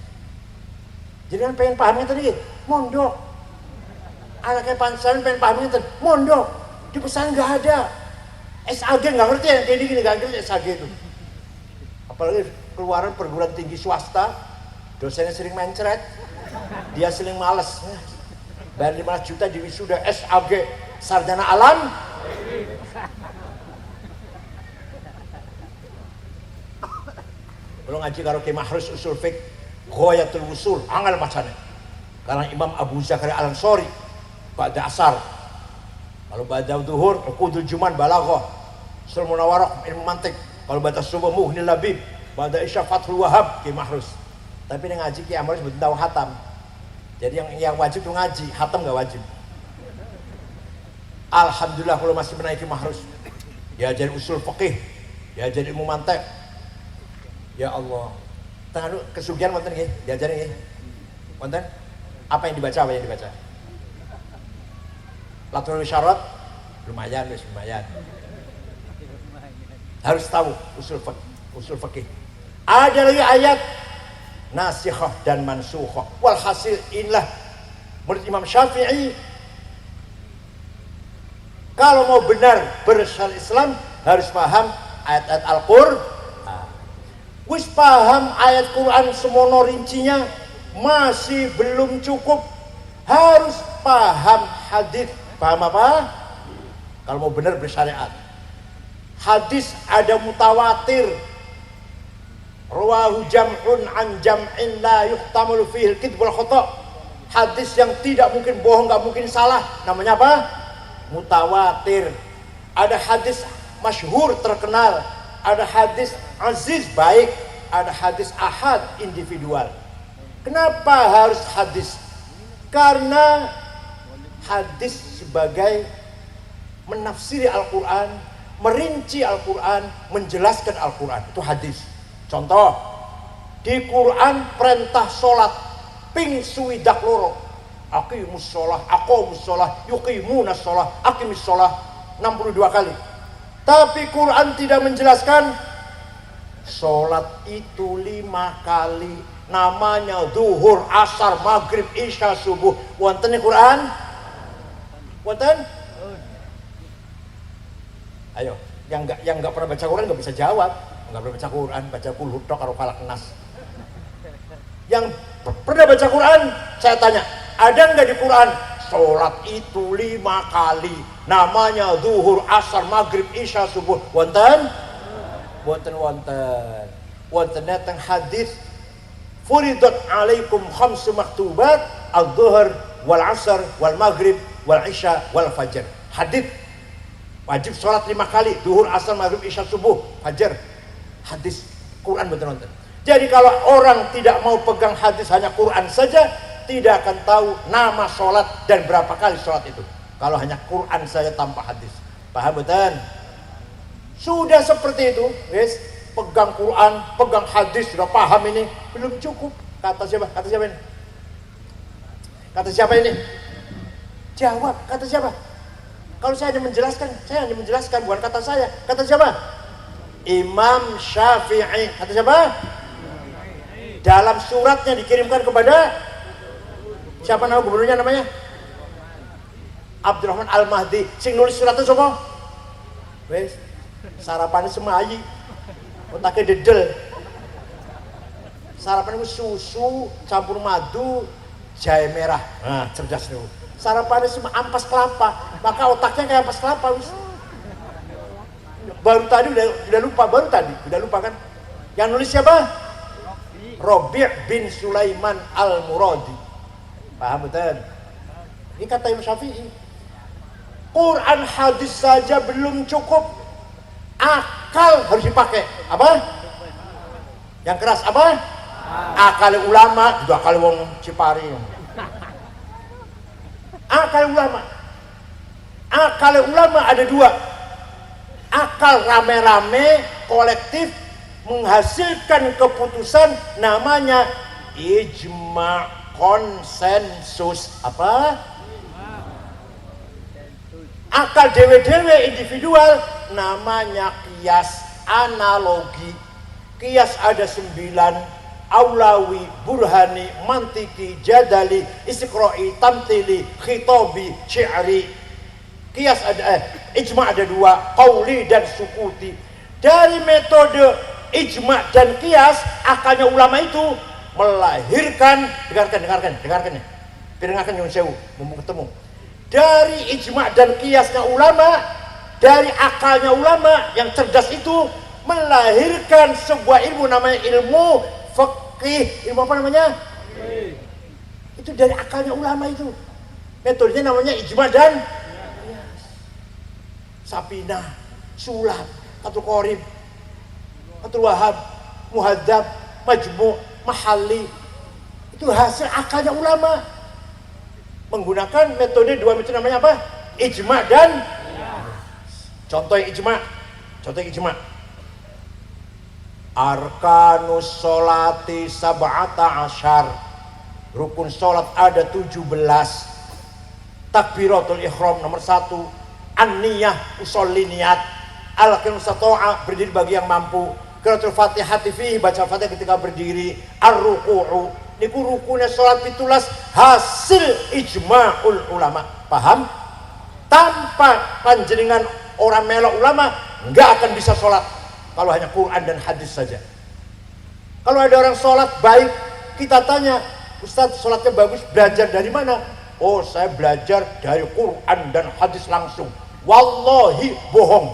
Jadi kan pengen pahamnya tadi mondok, anaknya pesantren pengen pahamnya tadi mondok, di pesantren gak ada. SAG gak ngerti ya, kayak gini gak ngerti SAG itu. Apalagi keluaran perguruan tinggi swasta, dosennya sering mencret, dia sering males. Bayar 15 juta di wisuda SAG, sarjana alam. Belum ngaji karo Ki Mahrus usul fiqh, ghayatul wusul, angel macane. Karena Imam Abu Zakaria Al-Ansori ba'da asar. Kalau ba'da zuhur, Qudul Juman balaghah, Sul Munawarah ilmu mantik. Kalau ba'da subuh Muhnil Labib, ba'da isya Fathul Wahab Ki Mahrus. Tapi yang ngaji Ki Mahrus betul tahu hatam. Jadi yang wajib itu ngaji, hatam gak wajib. Alhamdulillah kalau masih menaiki Mahrus, ya jadi usul fikih, ya jadi ilmu mantek. Ya Allah, tengah dulu kesugihan wonten nggih, diajarin nggih. Wonten? Apa yang dibaca? Latul syarat lumayan. Harus tahu usul fikih. Ada lagi ayat nasikhah dan mansukhah. Walhasil inilah menurut Imam Syafi'i, kalau mau benar bersyariat Islam harus paham ayat-ayat Al-Qur'an. Wis paham ayat Quran semono rincinya masih belum cukup, harus paham hadis. Paham apa? Kalau mau benar bersyariat, hadis ada mutawatir, rawahu jam'un an jam'in la yuhtamul fihi al-kidb wal khata'. Hadis yang tidak mungkin bohong, nggak mungkin salah, namanya apa? Mutawatir. Ada hadis masyhur terkenal, ada hadis aziz baik, ada hadis ahad individual. Kenapa harus hadis? Karena hadis sebagai menafsiri Al-Quran, merinci Al-Quran, menjelaskan Al-Quran, itu hadis. Contoh, di Quran perintah sholat ping suwidak loro, aqimus sholah, aqamus sholah, yuqimunas sholah, aqimis sholah, 62 kali. Tapi Quran tidak menjelaskan sholat itu 5 kali, namanya zuhur, asar, maghrib, isya, subuh. Wonten di Quran? Wonten? Ayo, yang nggak pernah baca Quran nggak bisa jawab. Nggak pernah baca Quran, baca kulhu tok karo falak nas. Yang pernah baca Quran, saya tanya, ada nggak di Quran sholat itu 5 kali, namanya zuhur, asar, maghrib, isya, subuh? Wonten? Wonten datang hadis furidat alaikum khamsu maktubat al-zuhur wal asar wal maghrib wal isya wal fajr. Hadis wajib sholat 5 kali, zuhur, asar, maghrib, isya, subuh, fajar. Hadis Quran betul-betul. Jadi kalau orang tidak mau pegang hadis, hanya Quran saja, tidak akan tahu nama sholat dan berapa kali sholat itu. Kalau hanya Quran saja tanpa hadis. Paham betul? Sudah seperti itu, guys. Pegang Quran, pegang hadis, sudah paham ini, belum cukup. Kata siapa? Kata siapa ini? Kata siapa ini? Jawab, kata siapa? Kalau saya hanya menjelaskan, bukan kata saya. Kata siapa? Imam Syafi'i. Kata siapa? Dalam suratnya dikirimkan kepada siapa nama gubernurnya namanya? Abdurrahman Al-Mahdi. Sing nulis suratnya siapa? Wes, sarapannya semayi, otaknya dedel. Sarapannya susu campur madu, jahe merah. Nah, cerdas nih. Sarapannya cuma ampas kelapa, maka otaknya kayak ampas kelapa. Wis. Baru tadi udah lupa kan? Yang nulis siapa? Robi' bin Sulaiman Al-Muradi. Paham betul? Ini kata Imam Syafi'i. Quran hadis saja belum cukup, akal harus dipakai. Apa? Yang keras apa? Akal ulama, juga akal wong Cipari. Akal ulama ada 2. Akal rame-rame kolektif menghasilkan keputusan, namanya ijma, konsensus. Apa? Akal dewe-dewe individual, namanya kias, analogi. Kias ada 9: aulawi, burhani, mantiki, jadali, istiqra'i, tamtili, khitabi, syi'ri. Kias ada ijma ada 2, qauli dan sukuti. Dari metode ijma dan kias, akalnya ulama itu melahirkan, dengarkan Yun Sewu, mumpung ketemu. Dari ijma dan kiasnya ulama, dari akalnya ulama yang cerdas itu melahirkan sebuah ilmu, namanya ilmu fikih. Ilmu apa namanya? Itu dari akalnya ulama itu. Metodenya namanya ijma dan kias. Sapinah, sulab, Fathul Qorib, Fathul Wahab, Muhadzab, Majmu', Mahalli. Itu hasil akalnya ulama. Menggunakan metode 2 metode, namanya apa? Ijma dan contoh ijma. Arkanus sholati sab'ata asyar. Rukun sholat ada 17. Takbiratul ihram nomor 1. An-niyah, usolli niat. Al-qiyamu sato'a, berdiri bagi yang mampu. Qiraatul fatihati fihi, baca fatihah ketika berdiri. Ar-ruku'u, niku rukunnya sholat pitulas hasil ijma'ul ulama. Paham? Tanpa panjenengan orang melok ulama nggak akan bisa sholat kalau hanya Quran dan hadis saja. Kalau ada orang sholat baik, kita tanya, Ustadz sholatnya bagus, belajar dari mana? Oh, saya belajar dari Quran dan hadis langsung. Wallahi bohong.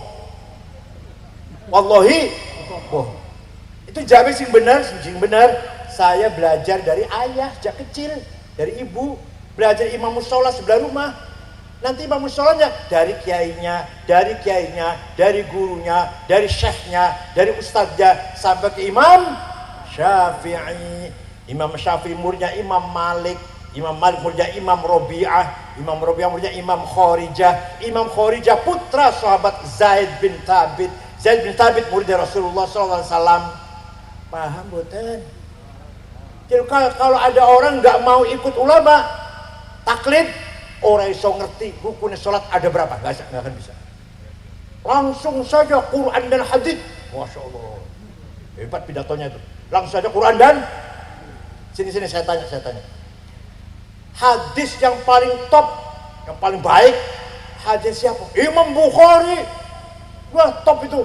Itu jawab sing benar. Saya belajar dari ayah sejak kecil, dari ibu, belajar imam musola sebelah rumah. Nanti imam musolanya dari kiainya, dari gurunya, dari syekhnya, dari ustadznya, sampai ke Imam Syafi'i. Imam Syafi'i muridnya Imam Malik, Imam Malik muridnya Imam Robi'ah, Imam Robi'ah muridnya Imam Khorijah, Imam Khorijah putra sahabat Zaid bin Thabit, Zaid bin Thabit muridnya Rasulullah SAW. Paham betul? Jadi kalau ada orang nggak mau ikut ulama, taklid, orang iso ngerti rukunnya sholat ada berapa, nggak akan bisa. Langsung saja Quran dan hadis. Masya Allah, hebat pidatonya itu. Langsung saja Quran dan sini saya tanya. Hadis yang paling top, yang paling baik, hadis siapa? Imam Bukhari. Wah, top itu.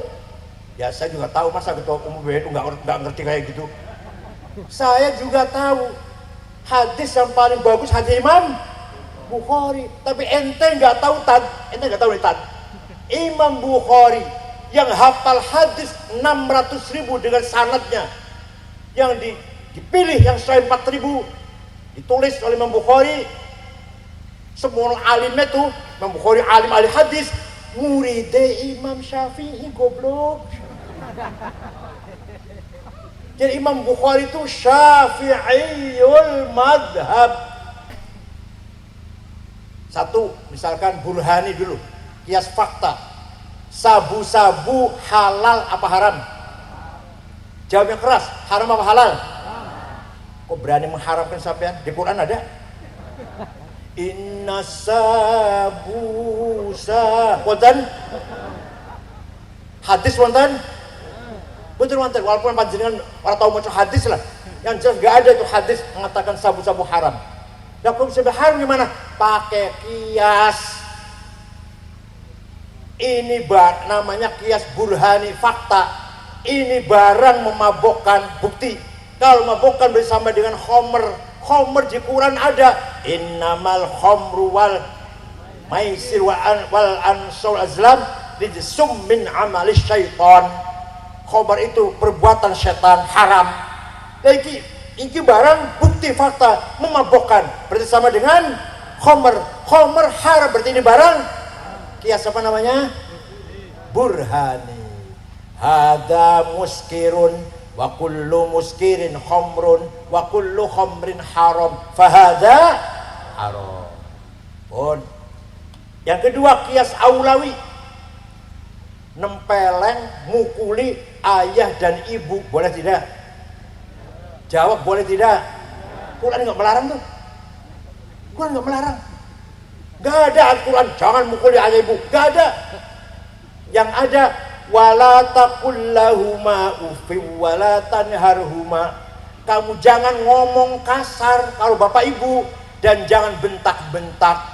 Ya saya juga tahu, masa ketua umum BNU nggak ngerti kayak gitu. Saya juga tahu hadis yang paling bagus hadis Imam Bukhari. Tapi ente nggak tahu tad. Imam Bukhari yang hafal hadis 600.000 dengan sanadnya, yang dipilih yang sahih 4.000, ditulis oleh Imam Bukhari. Semua alimnya tuh Imam Bukhari alim ahli hadis, muridnya Imam Syafi'i, goblok. Jadi Imam Bukhari itu Syafi'iyul madhab. Satu, misalkan Burhani dulu, kias fakta, sabu-sabu halal apa haram? Jawabnya keras, haram apa halal? Kok berani mengharamkan sampean? Di Quran ada. Inna sabusa wonten hadis wonten betul wonten, walaupun panjenengan orang tahu maca hadis lah, yang jelas gak ada itu hadis mengatakan sabu-sabu haram. Nah, kalau bisa haram gimana? Pakai kias. Ini namanya kias burhani, fakta. Ini barang memabukkan, bukti. Kalau memabukkan bersama dengan khomer. Khomer di Quran ada. Innamal khomru wal maisir wal ansol azlam rijsum min amalis syaitan. Khomer itu perbuatan setan, haram. Ini barang bukti fakta memabukkan bersama dengan khomer. Khomer haram, berarti ini barang kias apa namanya? Burhani. Hada muskirun wa kullu muskirin khamrun wa kullu khamrin haram fahada haram. Pun yang kedua kias aulawi, nempeleng mukuli ayah dan ibu, boleh tidak? Jawab boleh tidak? Quran nggak melarang tuh. Quran nggak melarang. Gak ada Al-Quran jangan mukuli ayah ibu, gak ada. Yang ada wala taqul lahuma uffin wala tanharhuma. Kamu jangan ngomong kasar kalau bapak ibu, dan jangan bentak-bentak.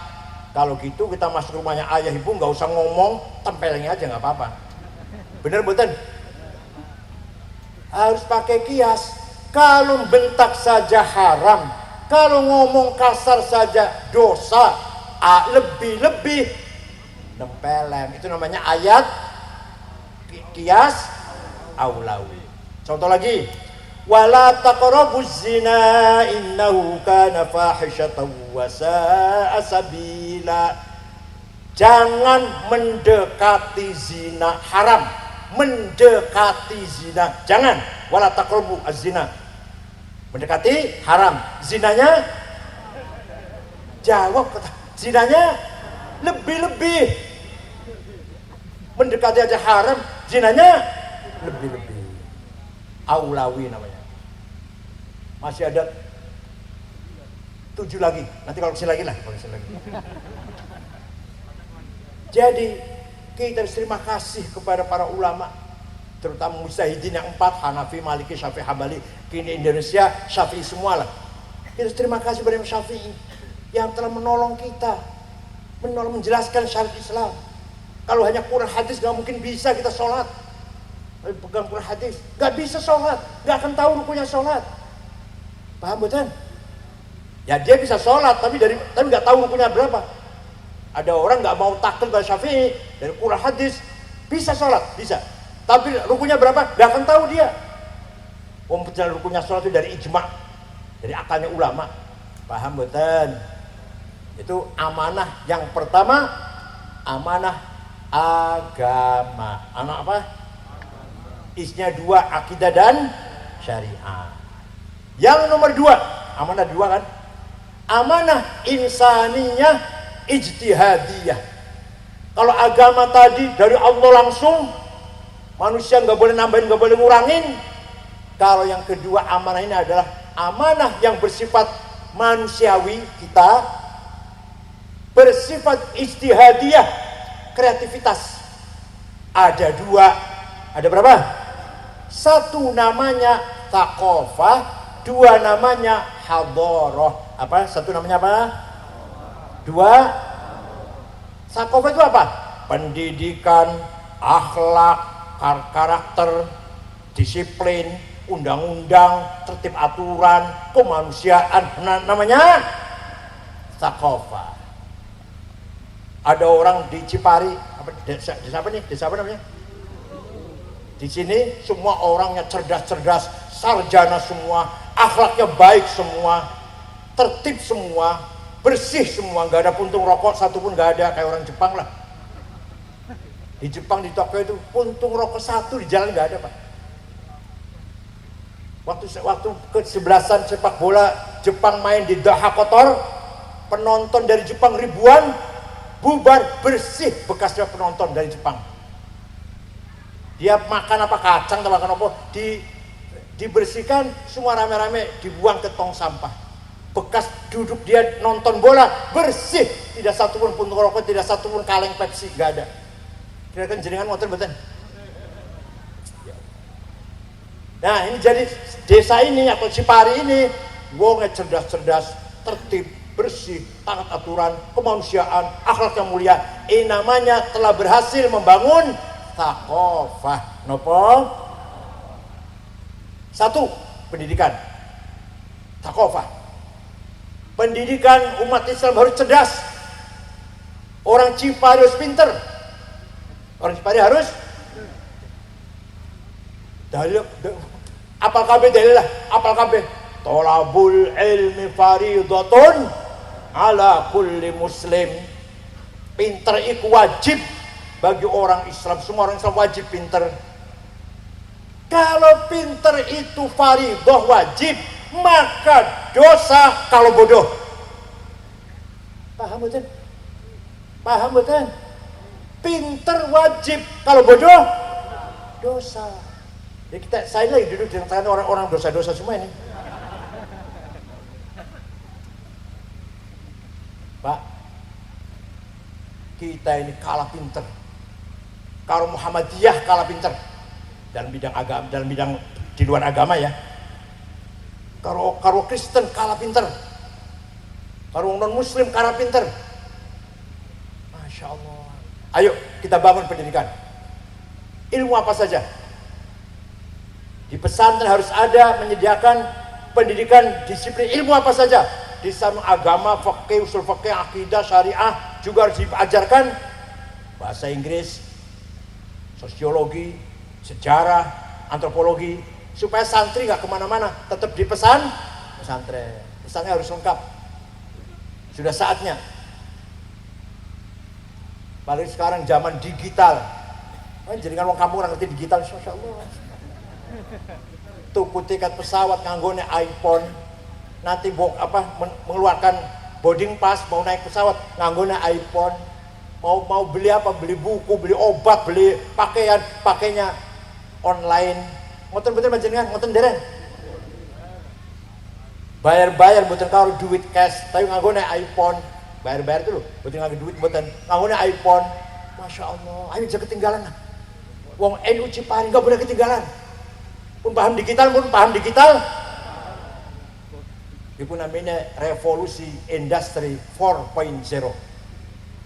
Kalau gitu kita masuk rumahnya ayah ibu nggak usah ngomong, tempelnya aja nggak apa-apa. Bener betul? Harus pakai kias. Kalau bentak saja haram, kalau ngomong kasar saja dosa, lebih-lebih nempeleng. Itu namanya ayat kias aulawi. Contoh lagi, wala taqrabuz zina innahu kana fahishatan wa sa'a sabila. Jangan mendekati zina, haram. Mendekati zina, jangan. Wala taqrabu az-zina. Mendekati haram, zinanya jawab kata zinanya lebih-lebih. Mendekati aja haram, zinanya lebih-lebih. Aulawi namanya. Masih ada 7 lagi. Nanti kalau kesini lagi lah, Jadi kita harus terima kasih kepada para ulama, terutama mujtahidin yang 4, Hanafi, Maliki, Syafi'i, Hambali. Kini Indonesia Syafi'i semua lah. Kita harus terima kasih kepada Syafi'i yang telah menolong kita, menjelaskan syariat Islam. Kalau hanya Quran hadis gak mungkin bisa kita sholat. Tapi pegang Quran hadis gak bisa sholat, gak akan tahu rukunya sholat. Paham betul? Ya dia bisa sholat tapi gak tahu rukunya berapa. Ada orang gak mau taklid pada Syafi'i dari Quran hadis, bisa sholat, bisa. Tapi rukunya berapa? Gak akan tahu dia. Perjalanan rukunya sholat itu dari ijma', dari akalnya ulama. Paham betul? Itu amanah yang pertama, amanah agama. Amanah apa? Isinya 2, akidah dan syariah. Yang nomor 2, amanah 2 kan? Amanah insaniyah ijtihadiyah. Kalau agama tadi dari Allah langsung, manusia nggak boleh nambahin, nggak boleh ngurangin. Kalau yang kedua amanah ini adalah amanah yang bersifat manusiawi, kita bersifat ijtihadiyah, kreativitas. Ada dua, ada berapa? Satu namanya thaqafah, dua namanya hadharah. Apa? Satu namanya apa? Dua. Thaqafah itu apa? Pendidikan, akhlak, karakter, disiplin, undang-undang, tertib aturan, kemanusiaan. Namanya thaqafah. Ada orang di Cipari, desa apa nih? Desa apa namanya? Di sini semua orangnya cerdas-cerdas, sarjana semua, akhlaknya baik semua, tertib semua, bersih semua, nggak ada puntung rokok satupun, nggak ada, kayak orang Jepang lah. Di Jepang, di Tokyo itu puntung rokok satu di jalan nggak ada, Pak. Waktu ke-11an sepak bola Jepang main di Daha Kotor, penonton dari Jepang ribuan, bubar, bersih bekasnya penonton dari Jepang. Dia makan apa, kacang atau makan apa, dibersihkan semua rame-rame, dibuang ke tong sampah. Bekas duduk dia nonton bola bersih, tidak satupun puntung rokok, tidak satupun kaleng Pepsi, nggak ada. Kira-kira jenengan ngoten mboten? Nah, ini jadi desa ini atau Cipari ini wongnya cerdas-cerdas, tertib, bersih, taat aturan, kemanusiaan, akhlak yang mulia. Ini namanya telah berhasil membangun thaqafah. Nopo? Satu, pendidikan. Thaqafah. Pendidikan umat Islam harus cerdas. Orang Cipari harus pinter. Orang Cipari harus dalil, apal kabeh dalil lah, apal kabeh. Thalabul ilmi faridatun ala kulli muslim. Pinter itu wajib bagi orang Islam, semua orang Islam wajib pinter. Kalau pinter itu faridah wajib, maka dosa kalau bodoh. Paham betul? Paham betul? Pinter wajib, kalau bodoh dosa. Jadi saya lagi duduk di tengah orang-orang dosa-dosa semua ini. Pak, kita ini kalah pinter. Kalau Muhammadiyah kalah pinter dalam bidang agama, dalam bidang di luar agama ya. Kalau Kristen kalah pinter. Kalau non Muslim kalah pinter. Masya Allah. Ayo kita bangun pendidikan. Ilmu apa saja. Di pesantren harus ada menyediakan pendidikan disiplin ilmu apa saja. Di samping agama, fikih, usul fikih, akidah, syariah juga harus diajarkan bahasa Inggris, sosiologi, sejarah, antropologi, supaya santri nggak kemana-mana, tetap di pesantren. Pesannya harus lengkap. Sudah saatnya. Paling sekarang zaman digital. Jadi kan orang kampung orang ngerti digital, Masya Allah. Tuku tiket pesawat nganggone iPhone. Nanti mengeluarkan boarding pass, mau naik pesawat nganggone iPhone. Mau beli apa? Beli buku, beli obat, beli pakaian, pakainya online. Ngoten betul panjenengan, ngoten dereng. Bayar-bayar mboten karo duit cash, tapi nganggone iPhone. Bayar-bayar itu lho, mboten nganggo duit mboten. Nganggone iPhone. Masya Allah, ayo jangan ketinggalan. Wong NU Cipari enggak boleh ketinggalan. Pun paham digital, itu namanya revolusi industri 4.0.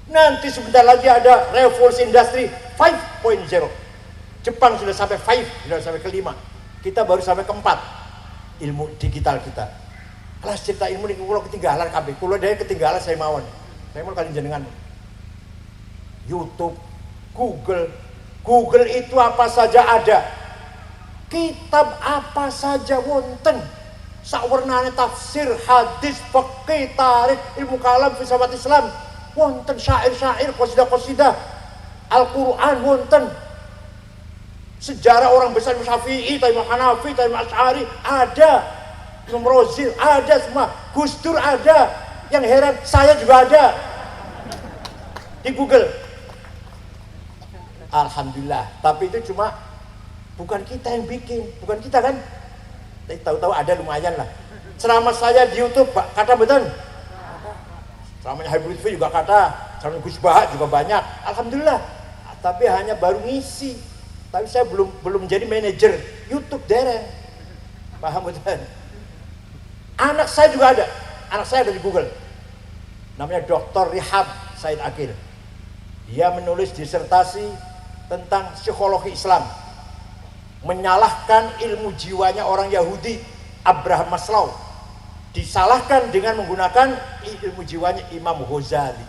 Nanti sebentar lagi ada revolusi industri 5.0. Jepang sudah sampai 5, sudah sampai ke-5. Kita baru sampai ke-4 ilmu digital kita. Kelas cerita ilmu ini kalau ketinggalan kabeh. Kalau dari ketinggalan saya mawon. Saya mau kalian jenengan. YouTube, Google itu apa saja ada. Kitab apa saja wonten. Sakwernane tafsir, hadis, fikih, tarikh, ilmu kalam, filsafat Islam. Wonten syair-syair, qasidah-qasidah. Al-Qur'an wonten. Sejarah orang besar Syafi'i, Imam Hanafi, Imam Asy'ari ada. Imam Rozil ada semua. Gus Dur ada. Yang heran saya juga ada. Di Google. Alhamdulillah. Tapi itu cuma bukan kita yang bikin, bukan kita kan. Tapi tahu-tahu ada lumayan lah. Ceramah saya di YouTube, Pak, kata betul. Ceramahnya Habib Lutfi juga kata, ceramah Gus Baha juga banyak. Alhamdulillah. tapi hanya baru ngisi. Tapi saya belum jadi manajer YouTube dereng. Paham betul? Anak saya juga ada. Anak saya ada di Google. Namanya Dr. Rihab Said Akil. Dia menulis disertasi tentang psikologi Islam, menyalahkan ilmu jiwanya orang Yahudi Abraham Maslow, disalahkan dengan menggunakan ilmu jiwanya Imam Ghazali.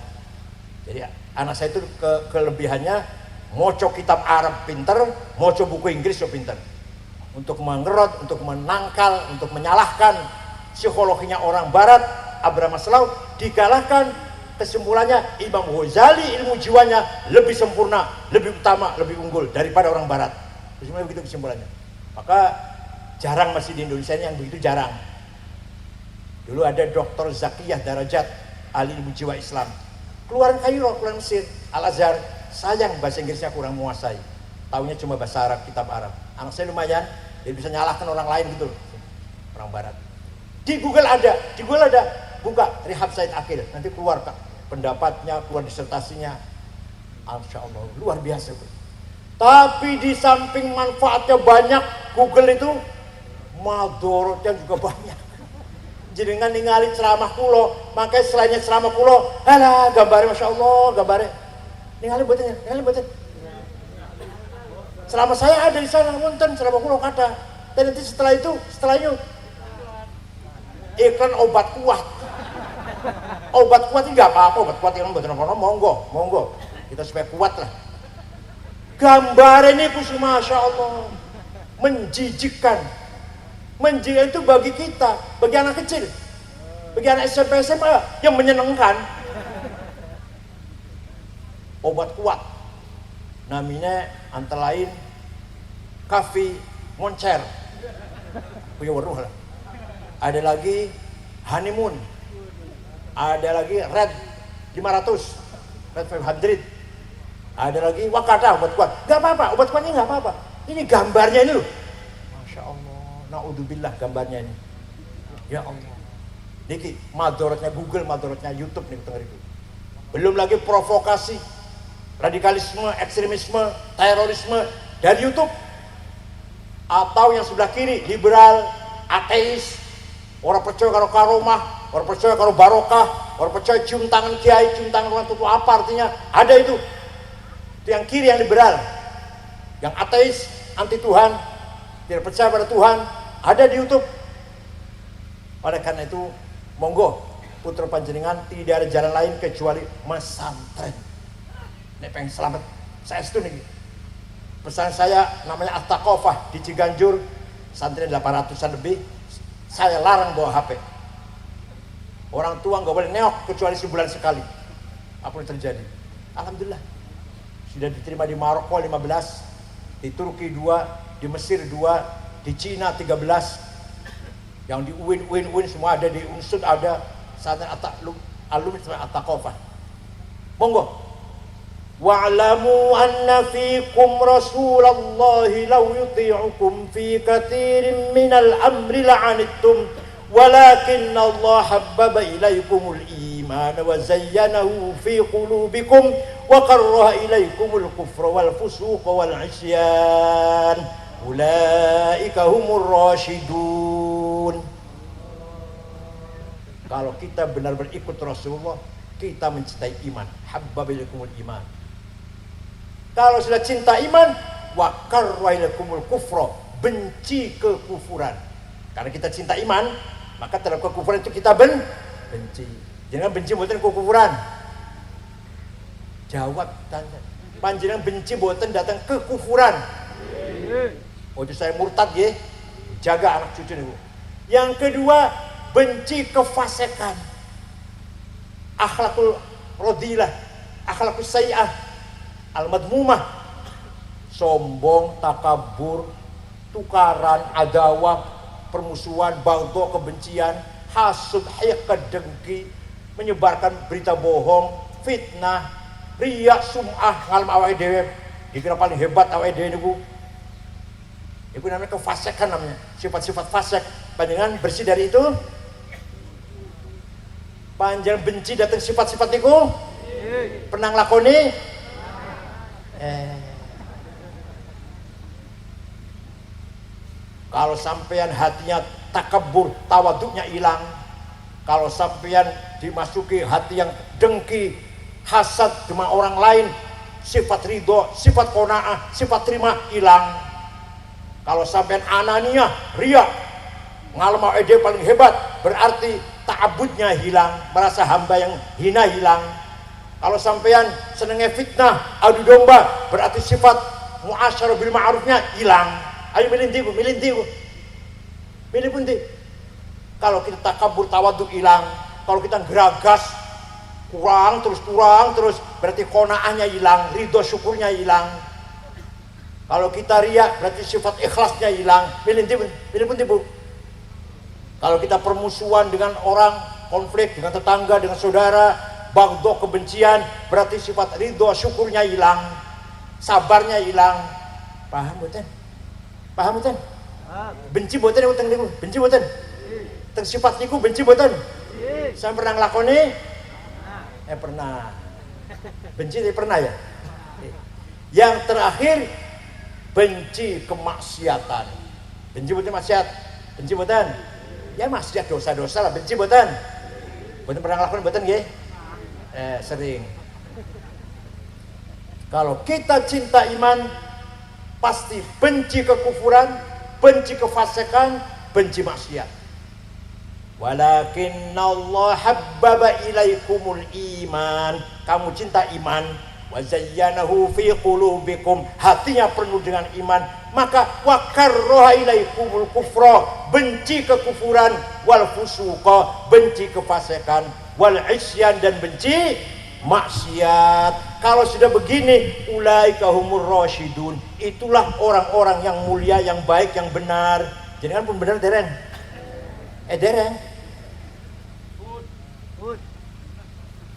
Jadi anak saya itu kelebihannya moco kitab Arab pinter, moco buku Inggris juga pinter, untuk mengerot, untuk menangkal, untuk menyalahkan psikologinya orang Barat Abraham Maslow, dikalahkan. Kesimpulannya Imam Ghazali ilmu jiwanya lebih sempurna, lebih utama, lebih unggul daripada orang Barat. Kesimpulannya begitu kesimpulannya. Maka jarang masih di Indonesia ini yang begitu jarang. Dulu ada Dr. Zakiyah Darajat, ahli ilmu jiwa Islam, keluaran Kairo, keluaran Mesir, Al-Azhar. Sayang bahasa Inggrisnya kurang menguasai, taunya cuma bahasa Arab, kitab Arab. Anak saya lumayan, dia bisa nyalahkan orang lain gitu, orang Barat. Di Google ada, buka Rihab Said Akil, nanti keluar Kak pendapatnya, keluar disertasinya. Masya Allah, luar biasa. Tapi di samping manfaatnya banyak, Google itu madorotnya juga banyak. Jadi dengan ningali ceramah kulo, makanya selainnya ceramah kulo, alah gambarnya Masya Allah, gambarnya ningali buatin. Selama saya ada di sana, wonten ceramah kulo kata. Dan nanti setelahnya iklan obat kuat. Obat kuat ini nggak apa-apa, obat kuat yang betul monggo, kita supaya kuat lah. Gambar ini Masya Allah menjijikkan itu bagi kita, bagi anak kecil, bagi anak SMP SMA yang menyenangkan. Obat kuat namanya antara lain Kafi Moncer, punya waruh lah. Ada lagi Honeymoon, ada lagi Red 500, ada lagi Wakada obat kuat. Gak apa-apa, obat kuat ini gak apa-apa. Ini gambarnya ini loh. Masya Allah, na'udzubillah gambarnya ini. Ya Allah. Niki, madorotnya Google, madorotnya YouTube nih tengah itu. Belum lagi provokasi, radikalisme, ekstremisme, terorisme dari YouTube. Atau yang sebelah kiri, liberal, ateis, orang percaya karo karomah, orang percaya karo barokah, orang percaya cium tangan kiai, cium tangan orang tua, apa artinya? Ada itu. Itu yang kiri, yang liberal, yang ateis, anti Tuhan, tidak percaya pada Tuhan, ada di YouTube. Oleh karena itu, monggo putra panjenengan tidak ada jalan lain kecuali mesantren. Nek pengen selamat, saya setuju nih. Pesan saya namanya At-Taqofah di Ciganjur, santri 800-an lebih. Saya larang bawa HP. Orang tua nggak boleh neok kecuali sebulan sekali. Apa yang terjadi? Alhamdulillah sudah diterima di Maroko 15, di Turki 2, di Mesir 2, di Cina 13, yang di UIN semua ada, di Unsud ada, sana alumni At-Taqofah. Monggo. Wa'lamu anna fikum rasulallahi law yuti'ukum fi katsirin minal amri la'anittum walakinna Allah habbaba ilaikumul iman wa zayyanahu fi qulubikum wa karraha ilaikumul kufra wal fusuqa wal isyan ulaika humur rasyidun. Kalau kita benar-benar ikut Rasulullah, kita mencintai iman, habbaba ilaikumul iman. Kalau sudah cinta iman, wa karraha ilaikumul kufra, benci kekufuran. Karena kita cinta iman, maka terhadap kekufuran itu kita benci. Jangan benci buatan kekufuran. Jawab tanya. Panjenengan benci buatan datang kekufuran. Oh itu saya murtad ya. Jaga anak cucu nih Bu. Yang kedua, benci kefasikan. Akhlakul radilah, akhlakul sayyi'ah, al-madmumah, sombong, takabur, tukaran, adawah, permusuhan, bagdo, kebencian, hasud, hiqad, dengki, menyebarkan berita bohong, fitnah, riya, sum'ah, ngalam awake dhewe, dikira paling hebat awake dhewe niku. Itu namanya kefasikan namanya, sifat-sifat fasik. Panjenengan bersih dari itu. Panjenengan benci datang sifat-sifat niku. Pernah nglakoni? Kalau sampean hatinya takabur, tawaduknya hilang. Kalau sampean dimasuki hati yang dengki, hasad cuma orang lain, sifat ridho, sifat qanaah, sifat terima hilang. Kalau sampean anania, ria, ngalama ide paling hebat, berarti ta'abudnya hilang, merasa hamba yang hina hilang. Kalau sampean senengnya fitnah, adu domba, berarti sifat muasyarah bil ma'rufnya hilang. Ayo milih pun di. Kalau kita takabur, tawaduk hilang. Kalau kita geragas, kurang terus, berarti qanaahnya hilang, ridho syukurnya hilang. Kalau kita riya, berarti sifat ikhlasnya hilang. Milih pun bu. Kalau kita permusuhan dengan orang, konflik dengan tetangga, dengan saudara, bagdo, kebencian, berarti sifat ridho syukurnya hilang, sabarnya hilang. Paham betul? Benci boten ya utang niku, benci boten. Teng sifat niku benci boten. Saya pernah nglakoni? Pernah. Benci pernah ya? Yang terakhir benci kemaksiatan. Benci boten maksiat? Benci boten? Ya maksiat dosa-dosa lah, benci boten? Boten pernah nglakoni boten nggih? Sering. Kalau kita cinta iman, pasti benci kekufuran, benci kefasikan, benci maksiat. Walakinna Allah habbaba ilaikumul iman. Kamu cinta iman, wa zayyanahu fi qulubikum, hatinya penuh dengan iman, maka wa karraha ilaikumul kufra, benci kekufuran, wal fusuqa, benci kefasikan, wal isyan, dan benci maksiat. Kalau sudah begini, ulaika humur rasyidun, itulah orang-orang yang mulia, yang baik, yang benar. Jangan pun benar dereng. Dereng.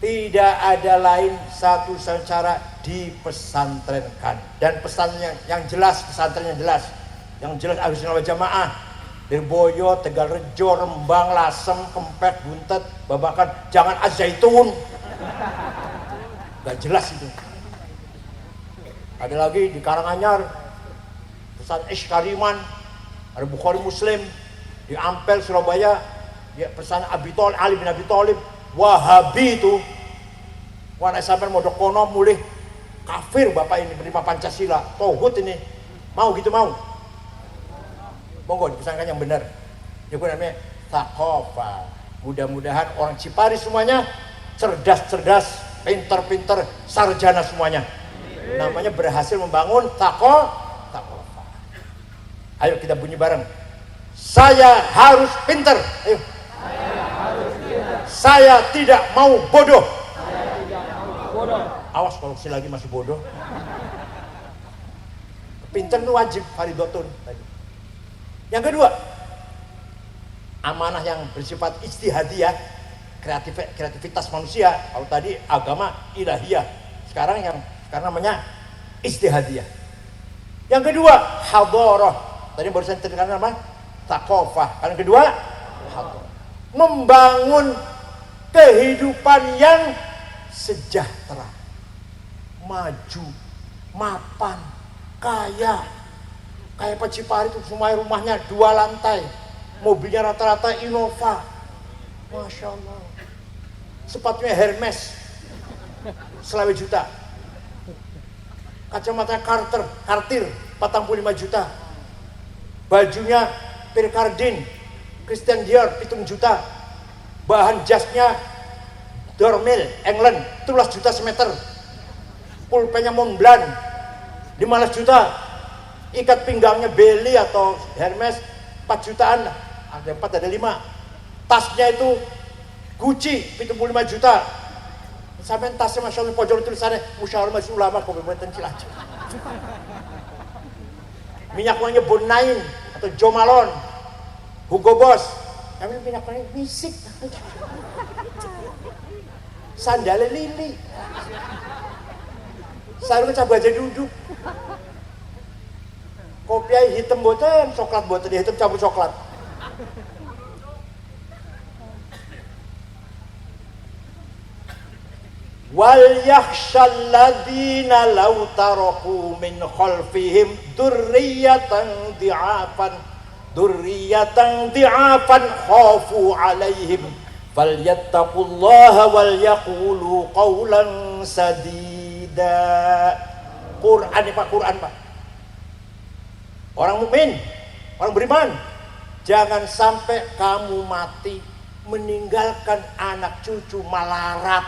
Tidak ada lain satu cara dipesantrenkan, dan pesannya yang jelas, pesantren yang jelas Ahlussunnah wal Jamaah. Lirboyo, Tegalrejo, Rembang, Lasem, Kempek, Buntet, Babakan, jangan Az-Zaitun. Gak jelas itu. Ada lagi di Karanganyar, pesan Kariman, ada Bukhari Muslim. Di Ampel Surabaya, ya pesan Ali bin Abi Thalib. Wahabi itu, wana sampai modok kono mulih kafir bapak ini, menerima Pancasila, tauhid ini, mau gitu mau. Monggo dipesankan yang benar. Itu namanya thaqafah. Mudah-mudahan orang Cipari semuanya cerdas-cerdas, pinter-pinter, sarjana semuanya. Namanya berhasil membangun thaqafah. Ayo kita bunyi bareng. Saya harus pinter. Ayo. Saya tidak mau bodoh. Awas kalau lagi masih bodoh. Pinter itu wajib, faridotun. Yang kedua, amanah yang bersifat ijtihadiyah, kreativitas manusia. Kalau tadi agama ilahiyah, sekarang namanya ijtihadiyah. Yang kedua, hadarah. Tadi barusan terdengar nama thaqafah. Yang kedua, hadarah. Membangun kehidupan yang sejahtera, maju, mapan, kaya. Kayak Pak Cipari itu semua rumahnya 2 lantai, mobilnya rata-rata Innova, masya Allah. Sepatunya Hermes, 20 juta. Kacamata Cartier, 45 juta. Bajunya Pierre Cardin, Christian Dior, 7 juta. Bahan jasnya Dormil, England, 13 juta semeter. Pulpennya Montblanc, 15 juta. Ikat pinggangnya Belly atau Hermes, 4 jutaan. Ada 4, ada 5. Tasnya itu Gucci, 75 juta. Sampai tasnya masya Allah, pojok tulisannya Musyawarah Majelis Ulama Kabupaten Cilacap. Minyak wanginya Bonain atau Jo Malone, Hugo Boss. Kami minyak wangi misik. Sandalnya Lili. Sarung cabai aja duduk. Kopi hitam boten, coklat boten, hitam campur coklat. wal yakhshal ladzina law taraku min khalfihim dzurriyyatan dhi'afan khafu 'alaihim falyattaqullaha wal yaqulu qawlan sadida. Quran Pak, Quran Pak. Orang mukmin, orang beriman, jangan sampai kamu mati meninggalkan anak cucu melarat.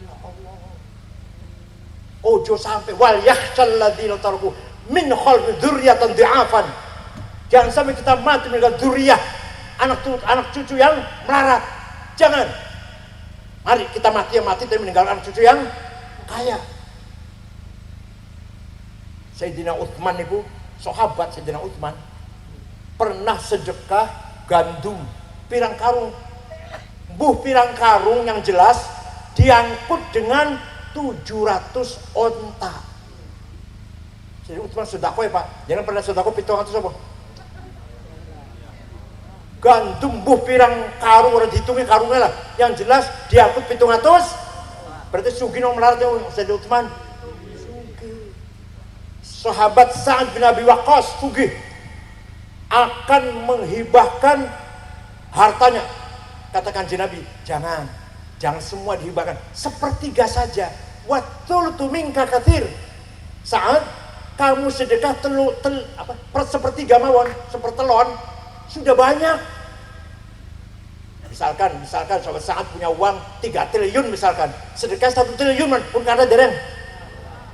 Ya Allah. Ojo sampai wal yakhshal ladzina taraku min khalfi dzurriyyatan dhi'afan. Jangan sampai kita mati meninggalkan dzurriyyah, anak cucu yang melarat. Jangan. Mari kita mati tapi meninggalkan anak cucu yang kaya. Sayyidina Utsman itu, sahabat Sayyidina Utsman, pernah sedekah gandum pirang karung. Pirang karung yang jelas diangkut dengan 700 onta. Sayyidina Utsman sedekah Pak. Jangan pernah sedekah 700 apa? Gandum pirang karung, orang dihitungin karungnya lah. Yang jelas diangkut 700. Berarti sugih nomor melarat Sayyidina Utsman. Sahabat Sa'ad bin Abi Waqqas sugih akan menghibahkan hartanya. Katakan Nabi, jangan semua dihibahkan, sepertiga saja. Wa thuluthu minka katsir. Sa'ad, kamu sedekah sepertiga mawon, sepertelon sudah banyak. Misalkan sahabat Sa'ad punya uang 3 triliun misalkan, sedekah 1 triliun pun kada dereng.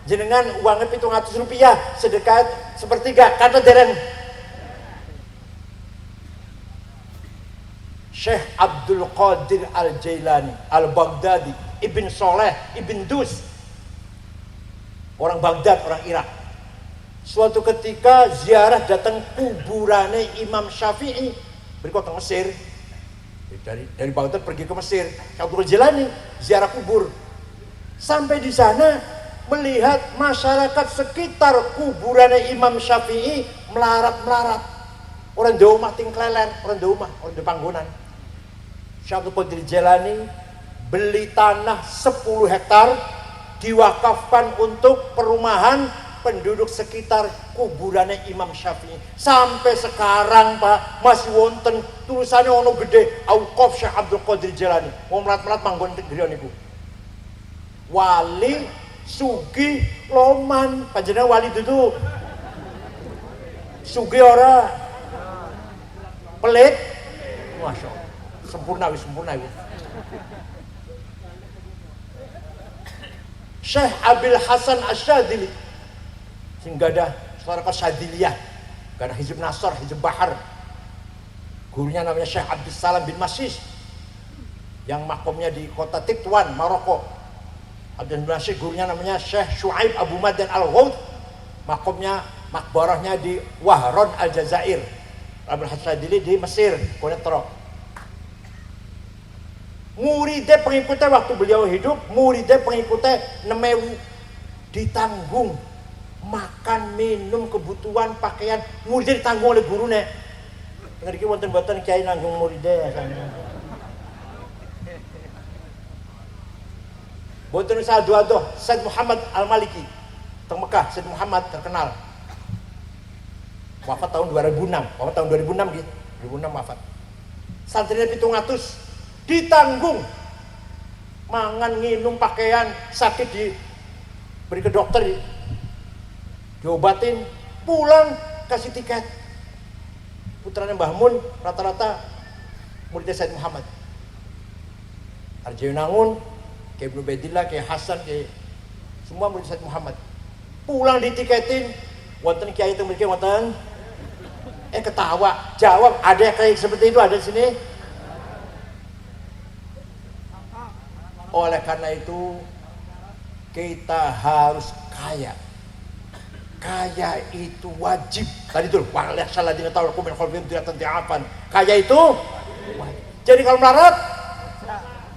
Jenengan uangnya 700 rupiah, sedekah sepertiga, kata dereng. Syekh Abdul Qadir Al-Jailani Al-Baghdadi, Ibn Soleh, Ibn Dus, orang Baghdad, orang Irak. Suatu ketika ziarah datang kuburannya Imam Syafi'i, berikut ke Mesir. Dari Baghdad pergi ke Mesir. Syekh Abdul Jailani ziarah kubur. Sampai di sana melihat masyarakat sekitar kuburannya Imam Syafi'i melarat. Orang di rumah tingklelen, orang di panggonan. Syekh Abdul Qadir Jailani beli tanah 10 hektar diwakafkan untuk perumahan penduduk sekitar kuburannya Imam Syafi'i. Sampai sekarang Pak masih wonten tulisannya ono gede Auqaf Syekh Abdul Qadir Jailani. Wong melat-melat manggon griya niku. Wali sugih loman, panjenengan wali itu sugih ora pelit. Masya Allah, sempurna wis. Syekh Abil Hasan Asyadili sing gadah Syarakat Syadiliyah, gadah Hizb Nasr, Hizb Bahar. Gurunya namanya Syekh Abdus Salam bin Masis yang makomnya di kota Titwan, Maroko. Abdul Nasir gurunya namanya Syekh Syuaib Abu Madan Al-Ghawth, makomnya makbarahnya di Wahron Al-Jazair. Abdul Hasadili di Mesir, Konetro. Muridnya pengikutnya waktu beliau hidup, muridnya pengikutnya 6.000, ditanggung makan, minum, kebutuhan, pakaian, muridnya ditanggung oleh gurunya. Ngerti wonten-wonten kiai nanggung muridnya. Boten sadoh Said Muhammad Al-Maliki teng Mekah. Said Muhammad terkenal. Wafat tahun 2006. Wafat tahun 2006 gitu. 2006 wafat. Santrinya 700 ditanggung. Mangan, nginum, pakaian, sakit beri ke dokter, diobatin, pulang kasih tiket. Putranya Mbah Mun rata-rata muridnya Said Muhammad. Arjayunangun, kayak Ibnu Baidillah, kayak Hasan, kayak semua murid Said Muhammad. Pulang ditiketin, wonten kiai itu mungkin wonten, ketawa, jawab, ada kayak seperti itu ada di sini. Oleh karena itu kita harus kaya. Kaya itu wajib. Tadi tuh, wal yakhshal ladzina taraku min khalfihim dzurriyyatan dhi'afan. Kaya itu wajib. Jadi kalau melarat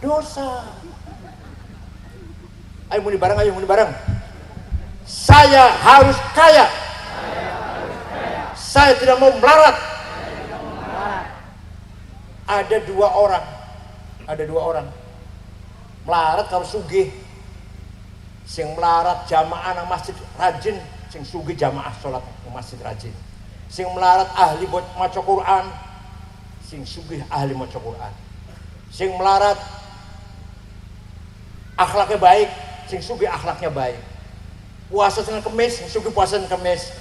dosa. Ayo muni bareng. Saya harus kaya. Saya tidak mau melarat. Ada dua orang. Melarat kalau sugih sing melarat jamaah nang masjid rajin, sing sugih jamaah salat nang masjid rajin. Sing melarat ahli buat maca Quran, sing sugih ahli maca Quran. Sing melarat akhlaknya baik, sing sugih akhlaknya baik. Puasa Senin Kemis, sing sugih puasa Senin Kemis.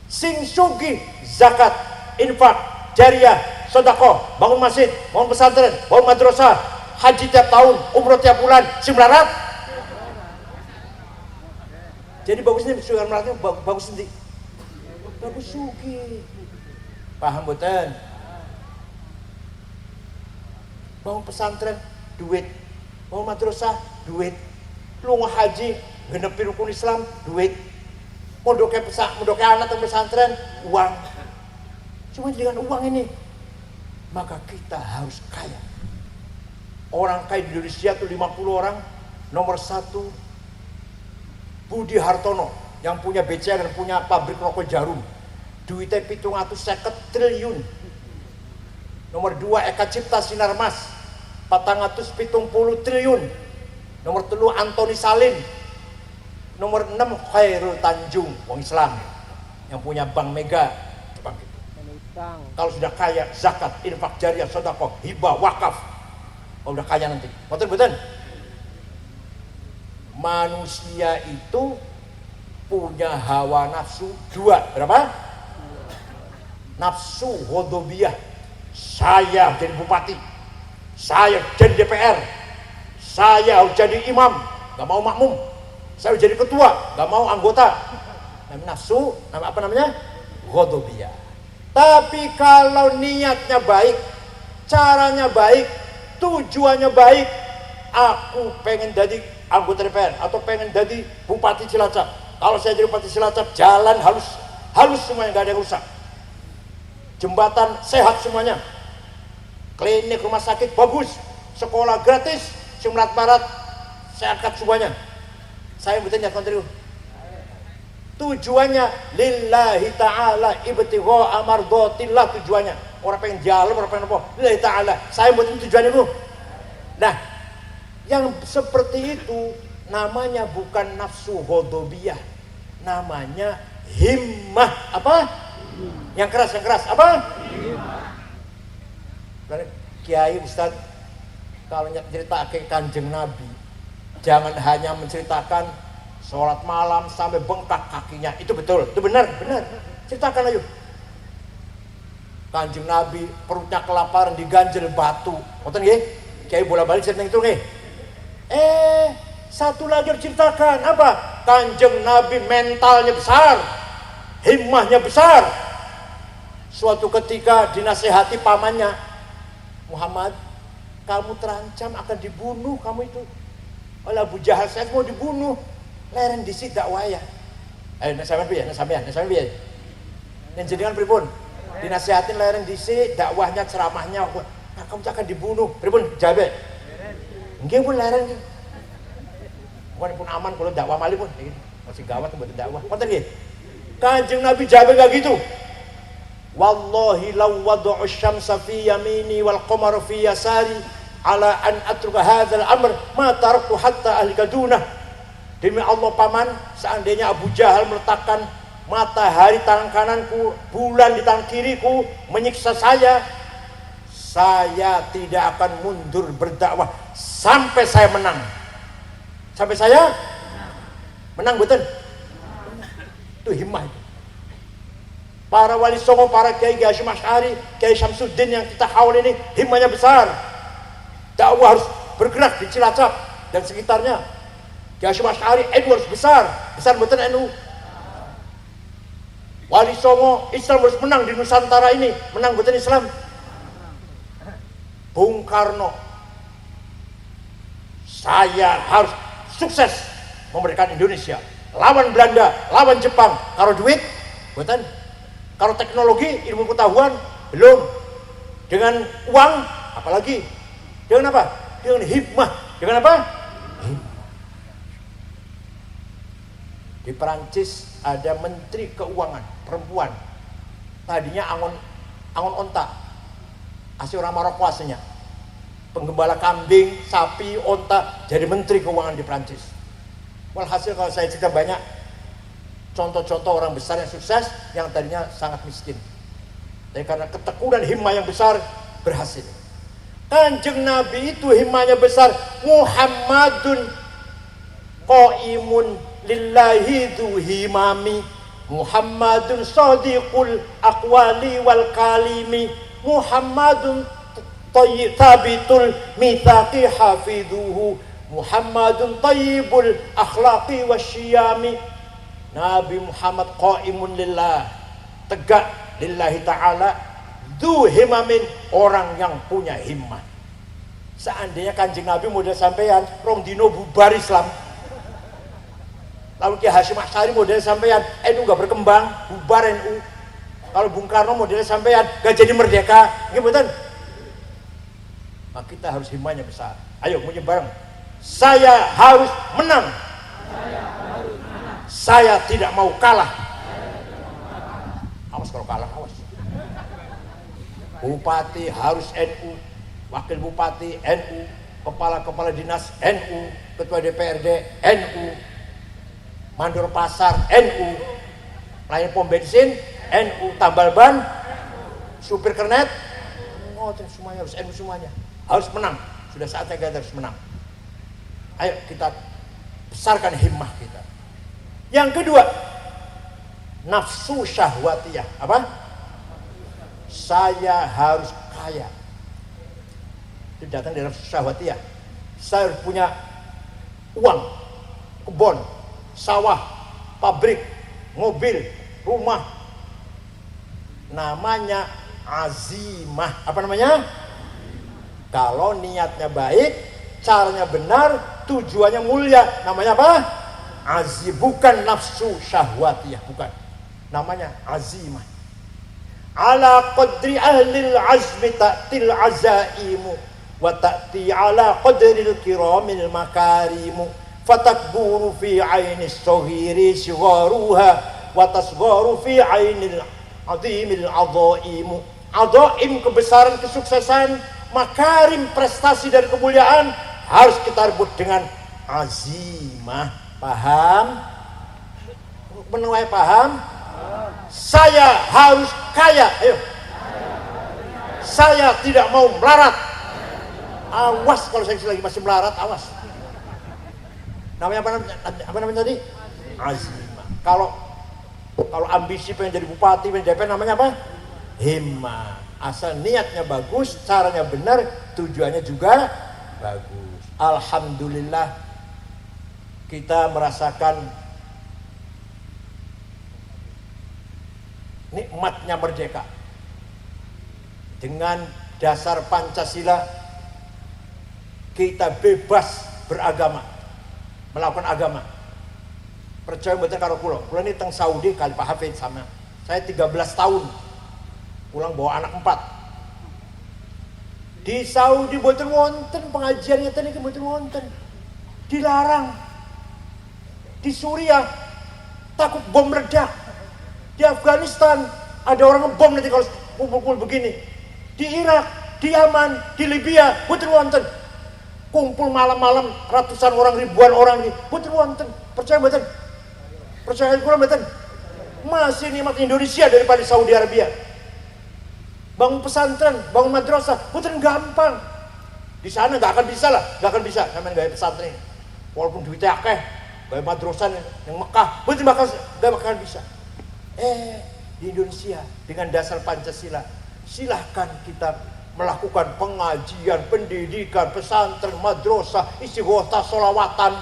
Sing sugih zakat, infak, jariah, sedekah, bangun masjid, bangun pesantren, bangun madrasah, haji tiap tahun, umroh tiap bulan, sing melarat. Jadi bagusnya sugar melaratnya bagus nanti. Bagus sugih. Paham betul? Bangun pesantren, duit. Bangun madrasah, duit. Lunga haji, genepi rukun Islam, duit. Mondoknya anak ke pesantren, uang. Cuma dengan uang ini, maka kita harus kaya. Orang kaya di Indonesia itu 50 orang. Nomor 1 Budi Hartono yang punya BCA dan punya pabrik rokok Jarum. Duitnya 750 triliun. Nomor 2 Eka Cipta Sinarmas 470 triliun. Nomor 3 Antoni Salim. Nomor 6 Khairul Tanjung, wong Islam yang punya Bank Mega. Kalau sudah kaya, zakat, infak, jariah, sedekah, hibah, wakaf. Kalau sudah kaya nanti. Betul. Manusia itu punya hawa nafsu 2. Berapa? Nafsu ghadabiyah. Saya jadi bupati. Saya jadi DPR. Saya harus jadi imam, gak mau makmum. Saya harus jadi ketua, gak mau anggota. Nafsu, apa namanya? Ghadabiyah. Tapi kalau niatnya baik, caranya baik, tujuannya baik, aku pengen jadi anggota DPR atau pengen jadi bupati Cilacap. Kalau saya jadi bupati Cilacap, jalan halus semuanya, gak ada yang rusak. Jembatan sehat semuanya. Klinik rumah sakit bagus, sekolah gratis, Sumrat Barat saya angkat semuanya. Saya betulnya kontri. Tujuannya lillahi ta'ala ibtigha mardatillah, tujuannya. Orang pengen jalan, orang pengen apa? Lillahi ta'ala. Saya buat tujuannya itu. Nah, yang seperti itu namanya bukan nafsu ghadabiyah. Namanya himmah. Apa? Yang keras. Apa? Kiai Ustaz kalau cerita ke Kanjeng Nabi, jangan hanya menceritakan sholat malam sampai bengkak kakinya. Itu betul, itu benar. Ceritakan ayo. Kanjeng Nabi perutnya kelaparan diganjel batu. Ngoten nggih? Kiai bola-balik cerita itu nggih. Satu lagi ceritakan apa? Kanjeng Nabi mentalnya besar, himmahnya besar. Suatu ketika dinasehati pamannya, Muhammad, kamu terancam akan dibunuh, kamu itu oleh Abu Jahal, saya mau dibunuh. Leren disi dakwah ya. Sampean piye? Yen jenengan pripun? Dinasihatin leren disi dakwahnya, ceramahnya, kamu akan dibunuh. Pripun jabe? Nggih pun leren iki. Pun aman kalau dakwah malih pun. Masih gawat mboten dakwah. Ngoten nggih. Kanjeng Nabi jabe gak gitu. Wallahi law wada'u syamsa fi yamini wal qamara fi yasari ala an atruka hadzal amr ma taraktu hatta ahlika dunah. Demi Allah paman, seandainya Abu Jahal meletakkan matahari tangan kananku, bulan di tangan kiriku menyiksa saya tidak akan mundur berdakwah sampai saya menang. Sampai saya menang betul. Itu himmah itu. Para wali songo, para Kiai Hasyim Asy'ari, Kiai Syamsuddin yang kita haul ini himmahnya besar. Dakwah harus bergerak di Cilacap dan sekitarnya. Kiai Hasyim Asy'ari NU harus besar betul NU. Wali songo Islam harus menang di Nusantara ini, menang betul Islam. Bung Karno, saya harus sukses memberikan Indonesia lawan Belanda, lawan Jepang. Kalau duit, betul. Kalau teknologi, ilmu pengetahuan, belum. Dengan uang, apalagi? Dengan apa? Dengan hikmah. Dengan apa? Hikmah. Di Perancis ada menteri keuangan, perempuan. Tadinya angon onta. Asli orang Maroko aslinya. Penggembala kambing, sapi, onta, jadi menteri keuangan di Perancis. Walhasil kalau saya cerita banyak contoh-contoh orang besar yang sukses yang tadinya sangat miskin. Tapi karena ketekunan himmah yang besar berhasil. Kanjeng Nabi itu himmahnya besar. Muhammadun qaimun lillahi dhu himami. Muhammadun sadiqul aqwali wal kalimi. Muhammadun thabitul mithaqi hafidhuhu. Muhammadun tayyibul akhlaqi wasyiyami. Nabi Muhammad qaimun lillah, tegak lillahi ta'ala, dhu himamin, orang yang punya himmah. Seandainya Kanjeng Nabi model sampean rong dino bubar Islam, lalu Ki Hasyim Asy'ari model sampean NU gak berkembang, bubar NU. Kalau Bung Karno model sampean gak jadi merdeka, gimana? Maka kita harus himmahnya besar. Ayo punya bareng. Saya harus menang. Saya tidak mau kalah. Awas kalau kalah, awas. Bupati harus NU, wakil bupati NU, kepala-kepala dinas NU, ketua DPRD NU, mandor pasar NU, pelayan pom bensin NU, tambal ban, supir kernet, semuanya harus NU semuanya. Harus menang. Sudah saatnya kita harus menang. Ayo kita besarkan himmah kita. Yang kedua, nafsu syahwatiyah. Apa? Saya harus kaya. Itu datang dari nafsu syahwatiyah. Saya harus punya uang, kebun, sawah, pabrik, mobil, rumah. Namanya azimah. Apa namanya? Kalau niatnya baik, caranya benar, tujuannya mulia, namanya apa? Azim, bukan nafsu syahwatiyah, bukan. Namanya azimah. Ala qadri ahlil azmi ta'til azaimu wa ta'ti ala qadril kiramil makarimu fatakburu fi ainis saghiri sigharuha wa tasgharu fi ainil azimil adhaimu. Adhaim, kebesaran, kesuksesan, makarim, prestasi dan kemuliaan harus kita rebut dengan azimah. Paham? Menuai paham? Saya harus kaya. Ayo. Saya tidak mau melarat. Awas kalau saya lagi masih melarat, awas. Namanya apa namanya tadi? Azimah. Kalau ambisi pengen jadi bupati, pengen DP, namanya apa? Himmah. Asal niatnya bagus, caranya benar, tujuannya juga bagus. Alhamdulillah kita merasakan nikmatnya merdeka. Dengan dasar Pancasila kita bebas beragama, melakukan agama. Percaya betul karo kula ini teng Saudi kali Pak Hafid sama saya 13 tahun pulang bawa anak 4. Di Saudi boten wonten pengajian ngeten iki, boten wonten. Dilarang. Di Suriah takut bom meledak. Di Afghanistan ada orang ngebom nanti kalau kumpul-kumpul begini. Di Irak, di Yaman, di Libya, boten wonten. Kumpul malam-malam ratusan orang, ribuan orang, boten wonten. Percaya boten? Percaya kurang boten? Masih nikmat Indonesia daripada Saudi Arabia. Bangun pesantren, bangun madrasah, boten gampang. Di sana nggak akan bisa lah, nggak akan bisa sampean gaya pesantren. Walaupun duitnya akeh, gaya madrasah yang Mekah, boten bakal bisa. Di Indonesia dengan dasar Pancasila, silahkan kita melakukan pengajian, pendidikan, pesantren, madrasah, istighothah, sholawatan,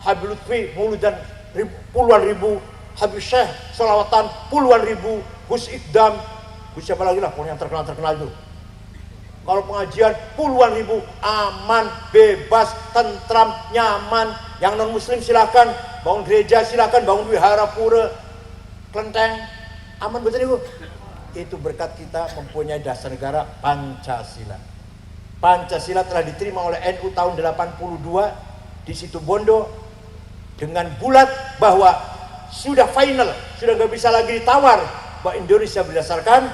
Habib Lutfi, muludan puluhan ribu, Habib Syekh, sholawatan puluhan ribu, Gus Ikdam, Gus siapa lagi lah, pokoknya yang terkenal itu. Kalau pengajian puluhan ribu, aman, bebas, tentram, nyaman. Yang non muslim silahkan bangun gereja, silahkan bangun wihara pura, kelenteng, aman betul ibu. Itu berkat kita mempunyai dasar negara Pancasila. Pancasila telah diterima oleh NU tahun 82 di Situbondo dengan bulat bahwa sudah final, sudah nggak bisa lagi ditawar bahwa Indonesia berdasarkan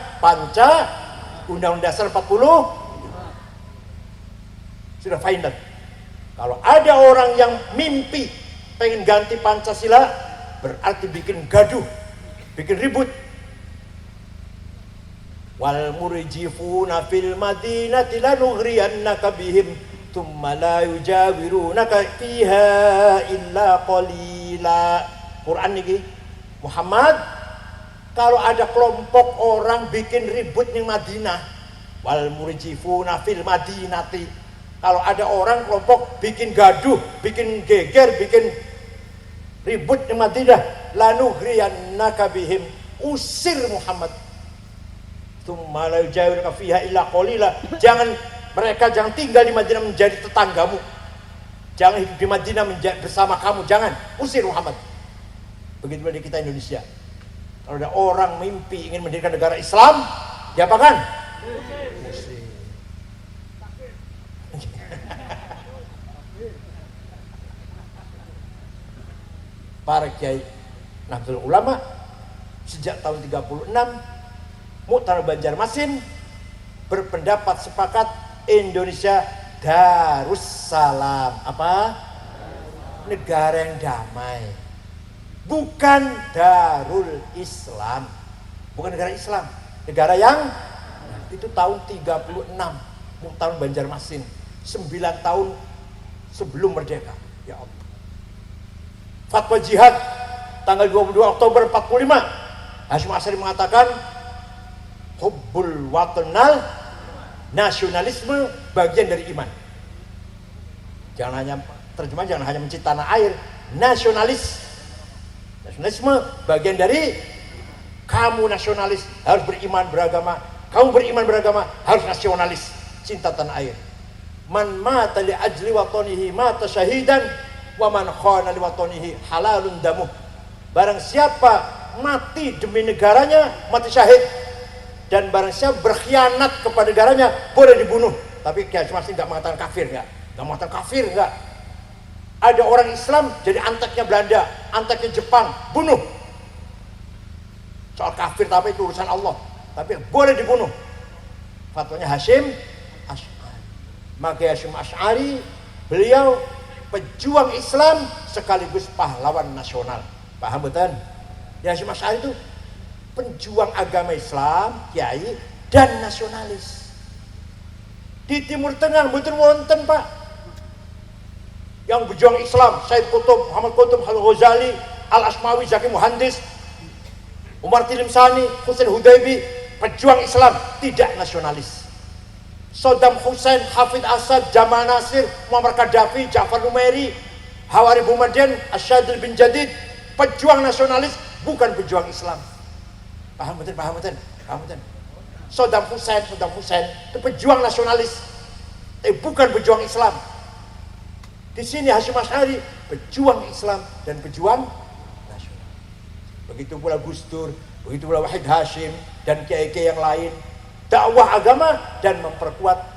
Undang-Undang Dasar 40 sudah final. Kalau ada orang yang mimpi pengen ganti Pancasila berarti bikin gaduh, bikin ribut. Wal murjifuna fil madinati lanughriyannaka bihim thumma la yujawirunaka fiha illa qalila. Quran niki Muhammad, kalau ada kelompok orang bikin ribut di Madinah, wal murjifuna fil madinati, kalau ada orang kelompok bikin gaduh, bikin geger, bikin ribut di Madinah, lanughriyannaka bihim, usir Muhammad. Tsumma la yujawirunaka fiha illa qalila. Mereka jangan tinggal di Madinah menjadi tetanggamu. Jangan hidup di Madinah bersama kamu, jangan. Usir Muhammad. Begitu juga di kita Indonesia. Kalau ada orang mimpi ingin mendirikan negara Islam, diapakan? Usir. Para kiai Nahdlatul Ulama sejak tahun 36 Muktamar Banjarmasin berpendapat sepakat Indonesia Darussalam, apa? Negara yang damai. Bukan Darul Islam. Bukan negara Islam, negara yang itu tahun 36 Muktamar Banjarmasin, 9 tahun sebelum merdeka. Ya Allah. Fatwa jihad tanggal 22 Oktober 45. Hasyim Asy'ari mengatakan hubbul watanal, nasionalisme bagian dari iman. Jangan hanya terjemah, jangan hanya mencintai tanah air. Nasionalisme bagian dari kamu nasionalis, harus beriman beragama. Kamu beriman beragama, harus nasionalis, cinta tanah air. Man mata li ajli watanihi mata syahidan, wa man khana li watanihi halalun damuh. Barang siapa mati demi negaranya, mati syahid. Dan barang siapa berkhianat kepada negaranya, boleh dibunuh. Tapi Kiai Hasyim Asy'ari nggak mengatakan kafir, nggak mengatakan kafir, nggak. Ada orang Islam jadi anteknya Belanda, anteknya Jepang, bunuh. Soal kafir tapi itu urusan Allah, tapi boleh dibunuh. Fatwanya Hasyim Asy'ari. Maka Hasyim Asy'ari, beliau pejuang Islam sekaligus pahlawan nasional. Paham betul? Ya, Hasyim Asy'ari itu penjuang agama Islam, kiai, dan nasionalis. Di Timur Tengah mboten wonten, Pak. Yang berjuang Islam, Said Qutb, Muhammad Qutb, Al-Ghazali, Al-Asmawi, Zaki Muhandis, Umar Tilimsani, Husain Hudaybi, pejuang Islam, tidak nasionalis. Saddam Hussein, Hafid Asad, Jamal Nasir, Muammar Gaddafi, Ja'far Numeri, Hawari Boumediene, Asyadil bin Jadid, pejuang nasionalis, bukan pejuang Islam. Paham betul, paham betul, paham betul. Saddam Hussein itu pejuang nasionalis, bukan pejuang Islam. Di sini Hasyim Asy'ari pejuang Islam dan pejuang nasional. Begitu pula Gus Dur, begitu pula Wahid Hasyim dan kiai-kiai yang lain, dakwah agama dan memperkuat